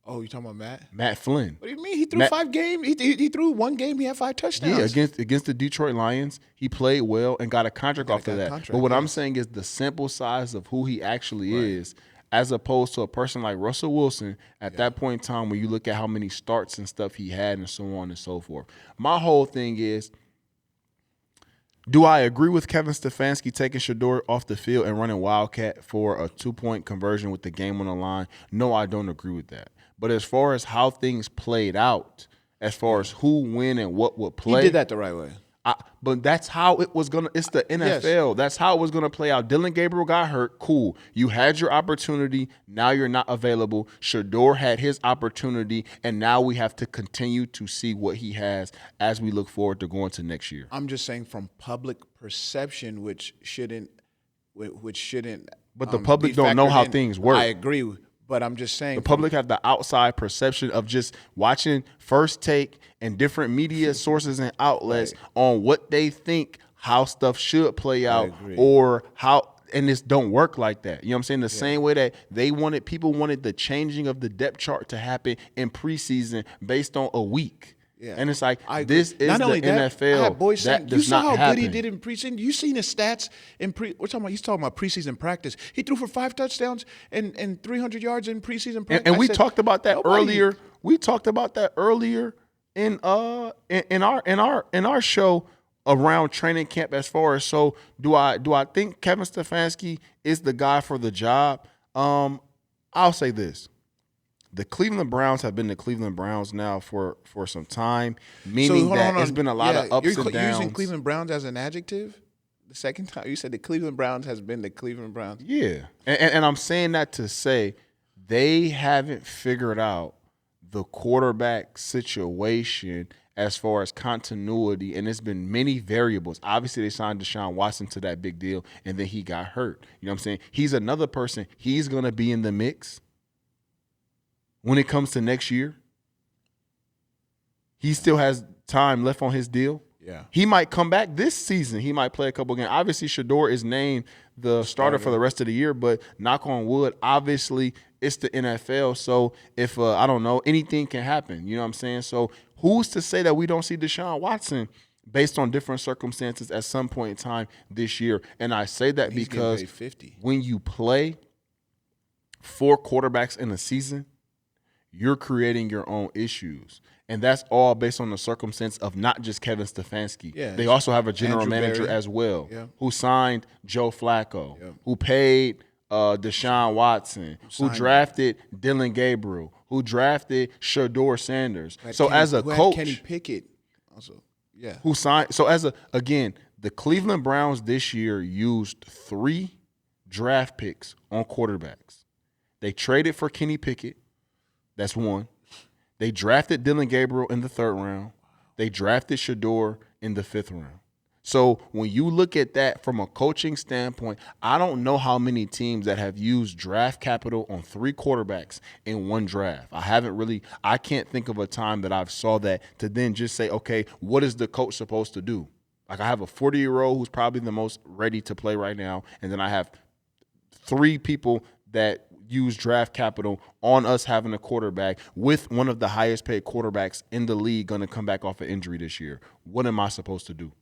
Oh, you talking about Matt? Matt Flynn. What do you mean? He threw 5 games. He threw 1 game. He had 5 touchdowns. Yeah, against the Detroit Lions, he played well and got a contract off of that. But what I'm saying is the sample size of who he actually is, as opposed to a person like Russell Wilson at that point in time when you look at how many starts and stuff he had and so on and so forth. My whole thing is, do I agree with Kevin Stefanski taking Shedeur off the field and running Wildcat for a 2-point conversion with the game on the line? No, I don't agree with that. But as far as how things played out, as far as who, when, and what would play. He did that the right way. But that's how it was going to – it's the NFL. Yes. That's how it was going to play out. Dylan Gabriel got hurt. Cool. You had your opportunity. Now you're not available. Shedeur had his opportunity, and now we have to continue to see what he has as we look forward to going to next year. I'm just saying from public perception, which shouldn't But the public don't know how things work. I agree. But I'm just saying. The public have the outside perception of just watching First Take and different media sources and outlets on what they think how stuff should play out or how – and this don't work like that. You know what I'm saying? The same way that people wanted the changing of the depth chart to happen in preseason based on a week. Yeah. And it's like, this is not only the NFL. I had boys saying, you saw how happen. good he did in preseason. You seen his stats in he's talking about preseason practice. He threw for 5 touchdowns and 300 yards in preseason practice. And we talked about that earlier. We talked about that earlier in our show around training camp. As far as, so do I think Kevin Stefanski is the guy for the job? I'll say this. The Cleveland Browns have been the Cleveland Browns now for some time, meaning it's been a lot of ups and downs. You're using Cleveland Browns as an adjective? The second time you said the Cleveland Browns has been the Cleveland Browns. Yeah, and I'm saying that to say they haven't figured out the quarterback situation as far as continuity, and it's been many variables. Obviously, they signed Deshaun Watson to that big deal, and then he got hurt. You know what I'm saying? He's another person. He's going to be in the mix. When it comes to next year, he still has time left on his deal. Yeah. He might come back this season. He might play a couple games. Obviously, Shedeur is named the starter for the rest of the year, but knock on wood, obviously it's the NFL. So if, I don't know, anything can happen. You know what I'm saying? So who's to say that we don't see Deshaun Watson based on different circumstances at some point in time this year? And I say that because when you play 4 quarterbacks in a season, you're creating your own issues. And that's all based on the circumstance of not just Kevin Stefanski. Yeah, they also have a general manager as well who signed Joe Flacco, who paid Deshaun Watson, who drafted Dylan Gabriel, who drafted Shedeur Sanders. As a coach, Kenny Pickett also, who signed. So again, the Cleveland Browns this year used 3 draft picks on quarterbacks. They traded for Kenny Pickett. That's 1. They drafted Dylan Gabriel in the 3rd round. They drafted Shedeur in the 5th round. So when you look at that from a coaching standpoint, I don't know how many teams that have used draft capital on 3 quarterbacks in 1 draft. I can't think of a time that I've saw that to then just say, okay, what is the coach supposed to do? Like, I have a 40-year-old who's probably the most ready to play right now, and then I have 3 people that use draft capital on us having a quarterback with one of the highest paid quarterbacks in the league going to come back off an injury this year. What am I supposed to do?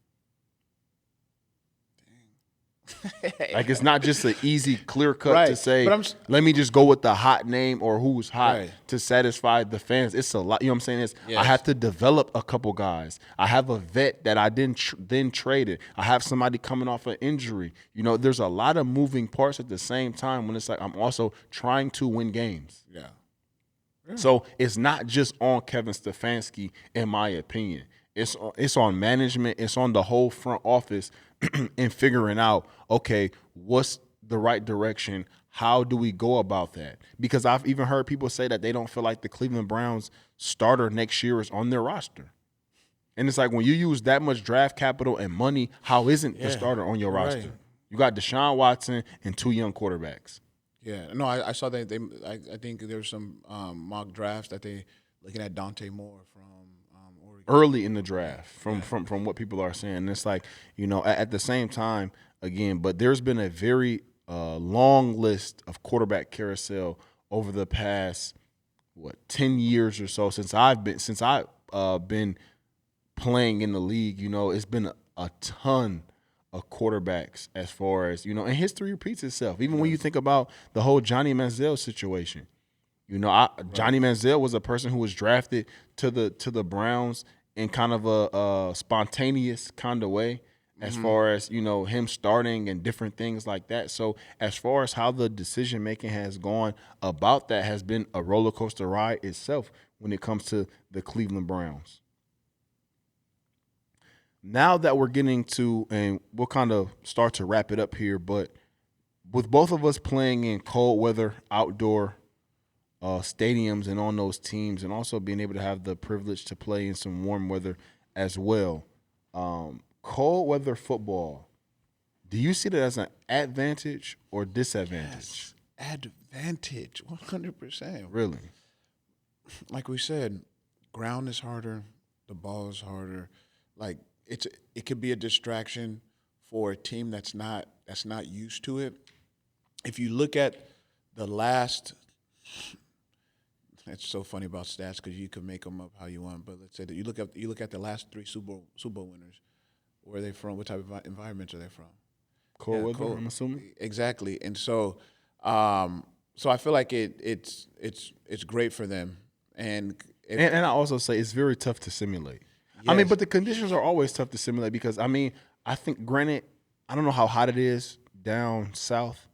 Like, it's not just an easy, clear cut to say, let me just go with the hot name or who's hot to satisfy the fans. It's a lot. You know what I'm saying? I have to develop a couple guys. I have a vet that I didn't then traded. I have somebody coming off an injury. You know, there's a lot of moving parts at the same time when it's like I'm also trying to win games. So it's not just on Kevin Stefanski, in my opinion. It's on management. It's on the whole front office in figuring out, okay, what's the right direction? How do we go about that? Because I've even heard people say that they don't feel like the Cleveland Browns starter next year is on their roster. And it's like when you use that much draft capital and money, how isn't the starter on your roster? You got Deshaun Watson and 2 young quarterbacks. Yeah, no, I saw that I think there was some mock drafts that they looking at Dante Moore from Oregon Early in the draft from what people are saying. And it's like, at the same time, again, but there's been a very long list of quarterback carousel over the past 10 years or so since I've been playing in the league. It's been a ton of quarterbacks as far as, and history repeats itself. Even when you think about the whole Johnny Manziel situation, Johnny Manziel was a person who was drafted to the Browns in kind of a spontaneous kind of way as far as, him starting and different things like that. So as far as how the decision making has gone about that has been a roller coaster ride itself when it comes to the Cleveland Browns. Now that we're getting to, and we'll kind of start to wrap it up here, but with both of us playing in cold weather outdoor stadiums and on those teams, and also being able to have the privilege to play in some warm weather as well, cold weather football, do you see that as an advantage or disadvantage? Yes, advantage, 100%. Really? Like we said, ground is harder, the ball is harder. Like it could be a distraction for a team that's not used to it. If you look at the last, it's so funny about stats because you can make them up how you want. But let's say that you look at the last 3 Super Bowl winners. Where are they from? What type of environments are they from? Cold weather, I'm assuming. Exactly, and so I feel like it's great for them, and I also say it's very tough to simulate. Yes. But the conditions are always tough to simulate because, I think, granted, I don't know how hot it is down south,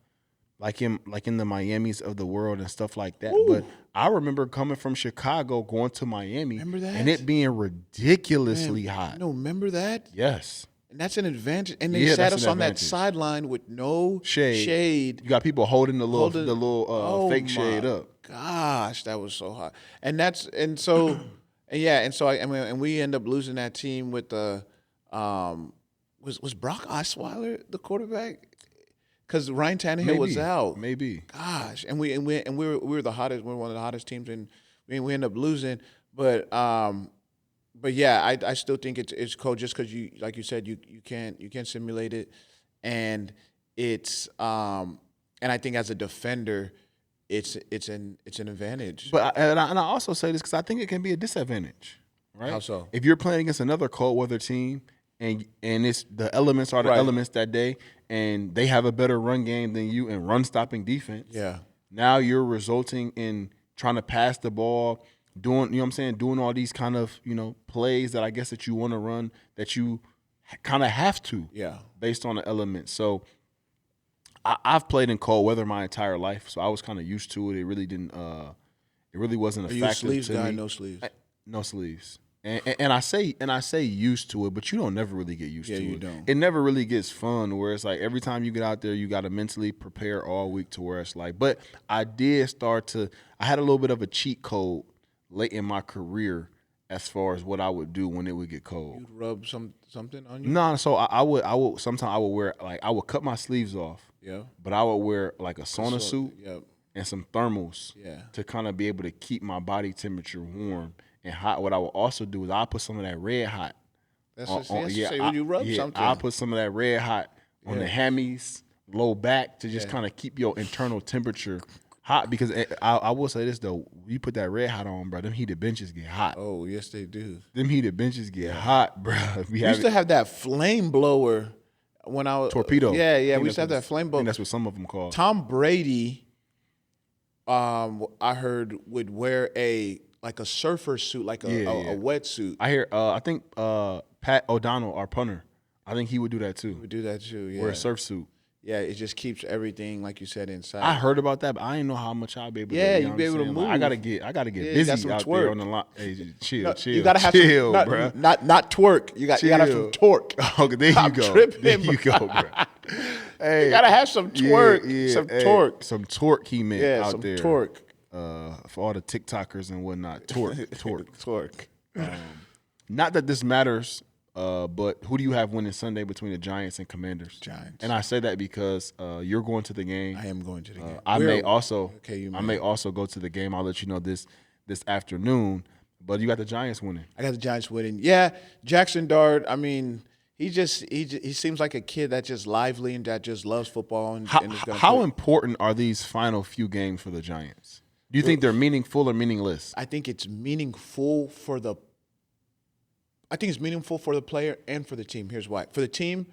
like in the Miamis of the world and stuff like that. Ooh. But I remember coming from Chicago, going to Miami, remember that? And it being ridiculously hot. Remember that? Yes. And that's an advantage. And they sat us on that sideline with no shade. You got people holding the little fake shade up. Gosh, that was so hot. And we end up losing that team with the was Brock Osweiler the quarterback? Because Ryan Tannehill was out. Maybe. Gosh, and we were the hottest. We were one of the hottest teams, and we ended up losing. But yeah, I still think it's cool just because you, like you said, you can't simulate it, and it's and I think as a defender, it's an advantage. But I also say this because I think it can be a disadvantage. Right? How so? If you're playing against another cold weather team and it's the elements are the elements that day, and they have a better run game than you and run stopping defense. Yeah. Now you're resulting in trying to pass the ball, doing doing all these kind of plays that I guess that you want to run that you kind of have to. Yeah. Based on the elements. So I've played in cold weather my entire life, so I was kind of used to it. It really didn't. It really wasn't a factor. Are you a sleeves to guy? me. No sleeves. No sleeves. And I say used to it, but you don't never really get used to it. Yeah, you don't. It never really gets fun where it's like every time you get out there, you got to mentally prepare all week to where it's like. But I had a little bit of a cheat code late in my career as far as what I would do when it would get cold. You'd rub something on you? No, so I would sometimes I would wear I would cut my sleeves off. Yeah. But I would wear like a sauna suit and some thermals to kind of be able to keep my body temperature warm and hot. What I would also do is I'll put some of that red hot. When you rub something. I'll put some of that red hot on the hammies, low back to just kind of keep your internal temperature hot. Because I will say this though, you put that red hot on, bro, them heated benches get hot. Oh, yes they do. Them heated benches get hot, bro. We used to have that flame blower when I was torpedo. Yeah, we used to have that flame blower. I think that's what some of them call. Tom Brady, I heard would wear a surfer suit, like a wetsuit. I hear. I think Pat O'Donnell, our punter, I think he would do that too. He would do that too. Yeah. Wear a surf suit. Yeah, it just keeps everything, like you said, inside. I heard about that, but I didn't know how much I'll be able to. Yeah, You know you'd be able to like, move. I gotta get Yeah, you got busy some out twerk. there on the line. Hey, chill, No, chill, you gotta have chill, some, bro. not twerk. You gotta have some torque. Okay, there you I'm go. tripping, There you go, bro. Hey, You gotta have some twerk, some hey, torque. some torque. He meant Yeah, out some there. torque. For all the TikTokers and whatnot, torque. Torque. Not that this matters, but who do you have winning Sunday between the Giants and Commanders? Giants. And I say that because you're going to the game. I am going to the game. I may also go to the game. I'll let you know this afternoon. But you got the Giants winning. I got the Giants winning. Yeah, Jackson Dart. I mean, he seems like a kid that's just lively and that just loves football. And How important are these final few games for the Giants? Do you think they're meaningful or meaningless? I think it's meaningful for the player and for the team. Here's why. For the team,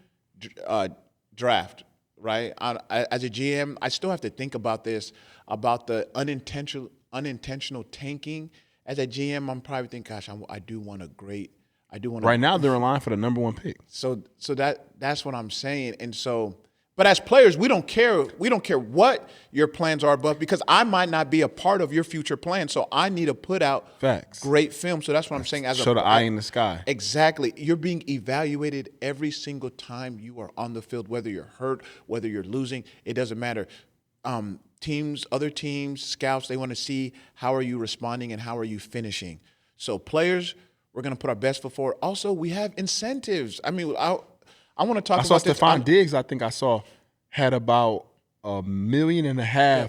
draft, right? As a GM, I still have to think about this, about the unintentional tanking. As a GM, I'm probably thinking, gosh, I do want Right now, they're in line for the number 1 pick. So that's what I'm saying. And so, but as players, we don't care. We don't care what your plans are, but because I might not be a part of your future plan, so I need to put out great film. So that's what I'm saying. Show the eye in the sky. Exactly. You're being evaluated every single time you are on the field, whether you're hurt, whether you're losing. It doesn't matter. Other teams, scouts, they want to see how are you responding and how are you finishing. So players, we're going to put our best foot forward. Also, we have incentives. I mean, I want to talk about this. Stephon Diggs, I think I saw, had about $1.5 million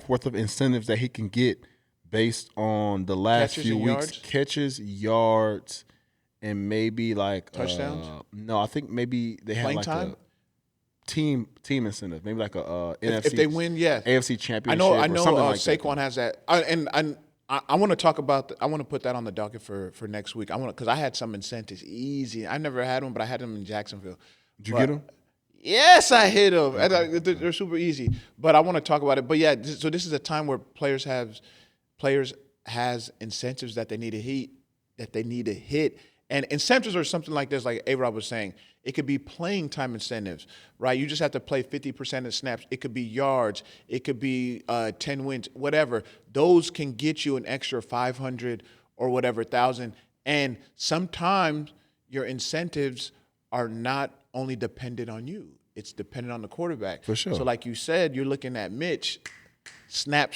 worth of incentives that he can get based on the last few weeks. Catches, yards, and maybe like touchdowns. No, I think maybe they had like a team incentive, maybe like a NFC. If they win, AFC Championship. I know. Or something like Saquon has that, and I want to talk about. I want to put that on the docket for next week. Because I had some incentives easy. I never had them, but I had them in Jacksonville. Did you get them? Yes, I hit them. They're super easy. But I want to talk about it. But yeah, so this is a time where players has incentives that they need to hit. And incentives are something like this, like A-Rob was saying. It could be playing time incentives, right? You just have to play 50% of snaps. It could be yards. It could be 10 wins, whatever. Those can get you an extra 500 or whatever, 1,000. And sometimes your incentives are not only dependent on you. It's dependent on the quarterback. For sure. So like you said, you're looking at Mitch, snap,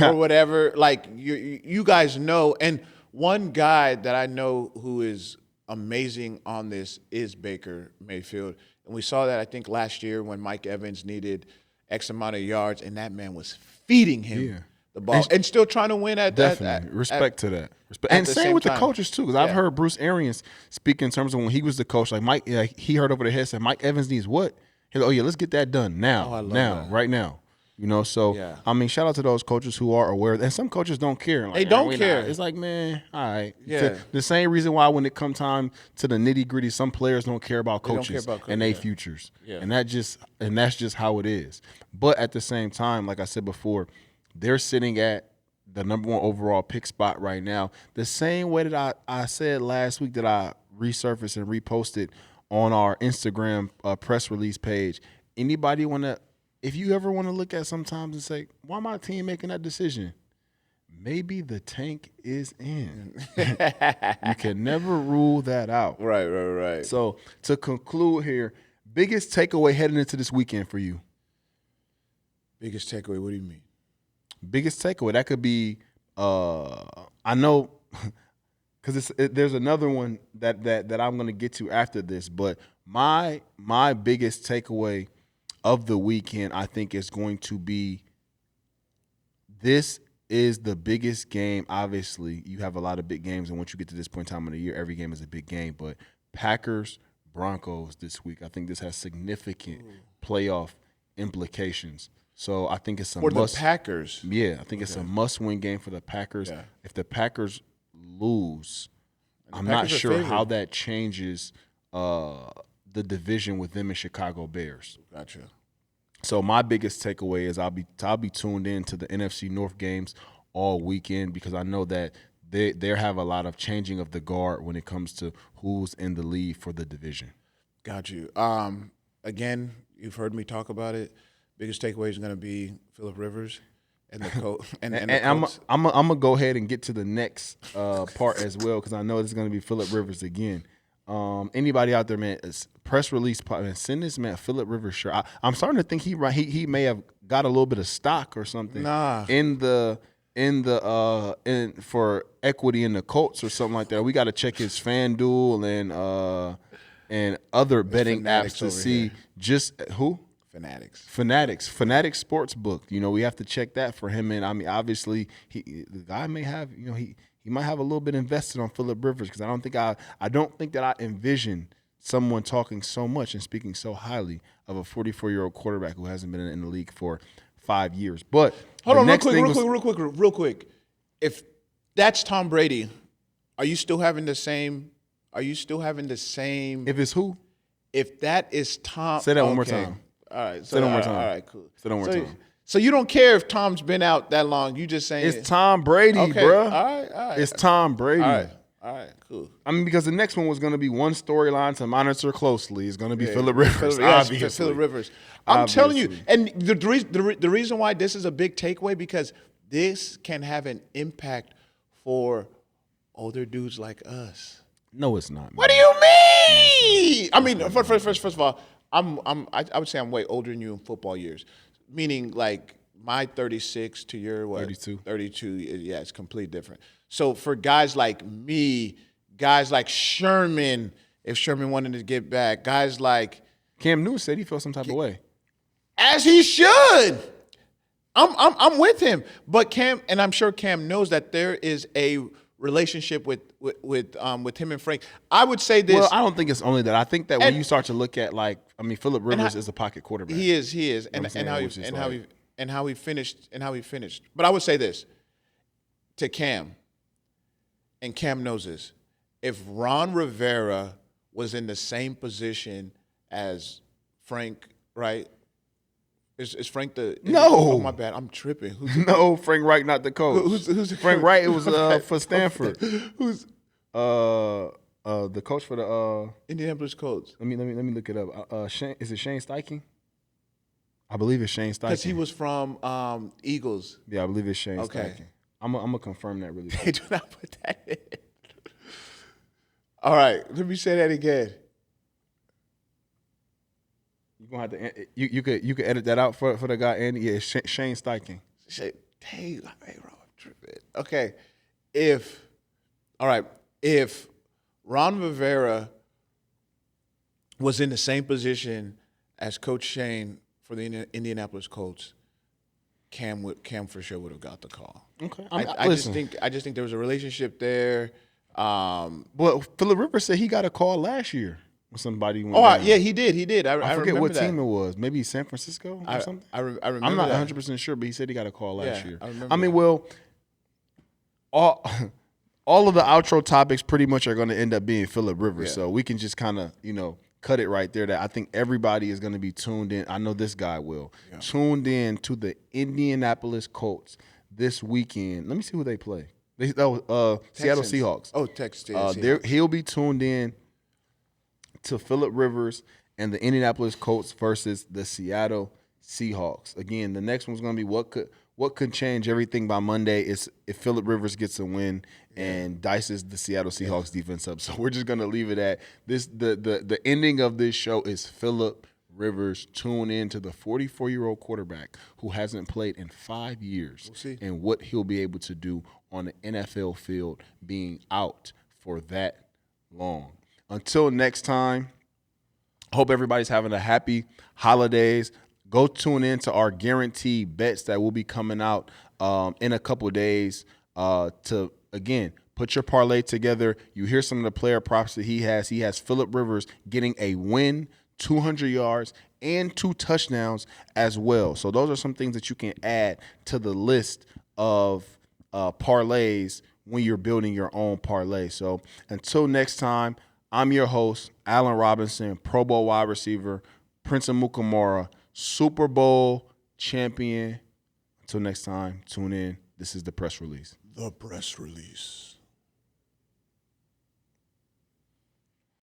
or whatever. Like you guys know. And one guy that I know who is amazing on this is Baker Mayfield. And we saw that, I think, last year when Mike Evans needed X amount of yards, and that man was feeding him the ball and still trying to win at that. Definitely. Respect to that. And same with the coaches, too, because I've heard Bruce Arians speak in terms of when he was the coach. Like Mike, he heard over the head, said, Mike Evans needs what? He's like, let's get that done now, right now. You know, so, I mean, shout out to those coaches who are aware. And some coaches don't care. Like, they don't care. It's like, man, all right. Yeah. The same reason why when it come time to the nitty-gritty, some players don't care about coaches and their futures. Yeah. And that's just how it is. But at the same time, like I said before, they're sitting at the number 1 overall pick spot right now. The same way that I said last week that I resurfaced and reposted on our Instagram press release page. Anybody want to, if you ever want to look at sometimes and say, why my team making that decision? Maybe the tank is in. You can never rule that out. Right. So to conclude here, biggest takeaway heading into this weekend for you? Biggest takeaway, what do you mean? Biggest takeaway, that could be, I know, because there's another one that I'm going to get to after this, but my biggest takeaway of the weekend, I think, is going to be, this is the biggest game. Obviously, you have a lot of big games, and once you get to this point in time of the year, every game is a big game. But Packers, Broncos this week, I think this has significant playoff implications. So I think it's a must. For the Packers? Yeah, I think it's a must-win game for the Packers. Yeah. If the Packers lose, I'm not sure how that changes the division with them and Chicago Bears. Gotcha. So my biggest takeaway is I'll be tuned in to the NFC North games all weekend, because I know that they have a lot of changing of the guard when it comes to who's in the lead for the division. Got you. Again, you've heard me talk about it. biggest takeaway is going to be Phillip Rivers and the coach. And I'm gonna go ahead and get to the next part as well because I know it's gonna be Phillip Rivers again. Anybody out there, man, press release, man, send this man Phillip Rivers shirt. I'm starting to think he may have got a little bit of stock or something in for equity in the Colts or something like that. We got to check his FanDuel and other betting apps to see here. just who. Fanatics Sportsbook. You know, we have to check that for him. And I mean, obviously, the guy may have, you know, he might have a little bit invested on Phillip Rivers because I don't think that I envision someone talking so much and speaking so highly of a 44-year-old quarterback who hasn't been in the league for 5 years. But hold on, real quick. If that's Tom Brady, are you still having the same? If it's who? If that is Tom, say that one more time. All right. Say that one more time. All right, cool. Say that one more time. So you don't care if Tom's been out that long. You just saying it's Tom Brady, okay. bro. All right. It's Tom Brady. All right, cool. I mean, because the next one was going to be one storyline to monitor closely. It's going to be Phillip Rivers. Obviously. Phillip Rivers. I'm telling you, and the reason why this is a big takeaway because this can have an impact for older dudes like us. No, it's not. Man. What do you mean? I mean, first of all, I would say I'm way older than you in football years, meaning like my 36 to your what? 32. 32. Yeah, it's completely different. So for guys like me, guys like Sherman, if Sherman wanted to get back, guys like Cam Newton said he felt some type of way, as he should. I'm with him, but Cam, and I'm sure Cam knows that there is a relationship with him and Frank. I would say this. Well, I don't think it's only that. I think that when you start to look at Phillip Rivers is a pocket quarterback. He is, and how he finished. But I would say this to Cam, and Cam knows this. If Ron Rivera was in the same position as Frank, right? Is Frank the? No. Oh my bad, I'm tripping. No, Frank Wright, not the coach. Who's Frank Wright? It was for Stanford. Who's the coach for the Indianapolis Colts? Let me look it up. Is it Shane Steichen? I believe it's Shane Steichen. Because he was from Eagles. Yeah, I believe it's Shane Steichen. I'm gonna confirm that really quick. They do not put that in. All right, let me say that again. You're gonna have to you could edit that out for the guy Andy. Yeah, it's Shane Steichen. Hey, Rob, tripping. Okay, if Ron Rivera was in the same position as Coach Shane for the Indianapolis Colts, Cam for sure would have got the call. Okay, I just think there was a relationship there. Well, Phillip Rivers said he got a call last year when somebody went. Yeah, he did. I forget what that. team it was. Maybe San Francisco or something. I remember. I'm not 100% sure, but he said he got a call last year. I mean, well, all of the outro topics pretty much are going to end up being Phillip Rivers, so we can just kind of cut it right there. That I think everybody is going to be tuned in. I know this guy will tuned in to the Indianapolis Colts this weekend. Let me see who they play. Seattle Seahawks. Oh, Texas. Seahawks. He'll be tuned in to Phillip Rivers and the Indianapolis Colts versus the Seattle Seahawks. Again, the next one's going to be what could change everything by Monday is if Phillip Rivers gets a win and dices the Seattle Seahawks defense up. So we're just going to leave it at this. The ending of this show is Phillip Rivers tune in to the 44-year-old quarterback who hasn't played in 5 years and what he'll be able to do on the NFL field being out for that long. Until next time, hope everybody's having a happy holidays. Go tune in to our guaranteed bets that will be coming out in a couple days to, again, put your parlay together. You hear some of the player props that he has. He has Phillip Rivers getting a win, 200 yards, and 2 touchdowns as well. So those are some things that you can add to the list of parlays when you're building your own parlay. So until next time, I'm your host, Allen Robinson, Pro Bowl wide receiver, Prince Amukamara, Super Bowl champion. Until next time, tune in. This is The Press Release. The Press Release.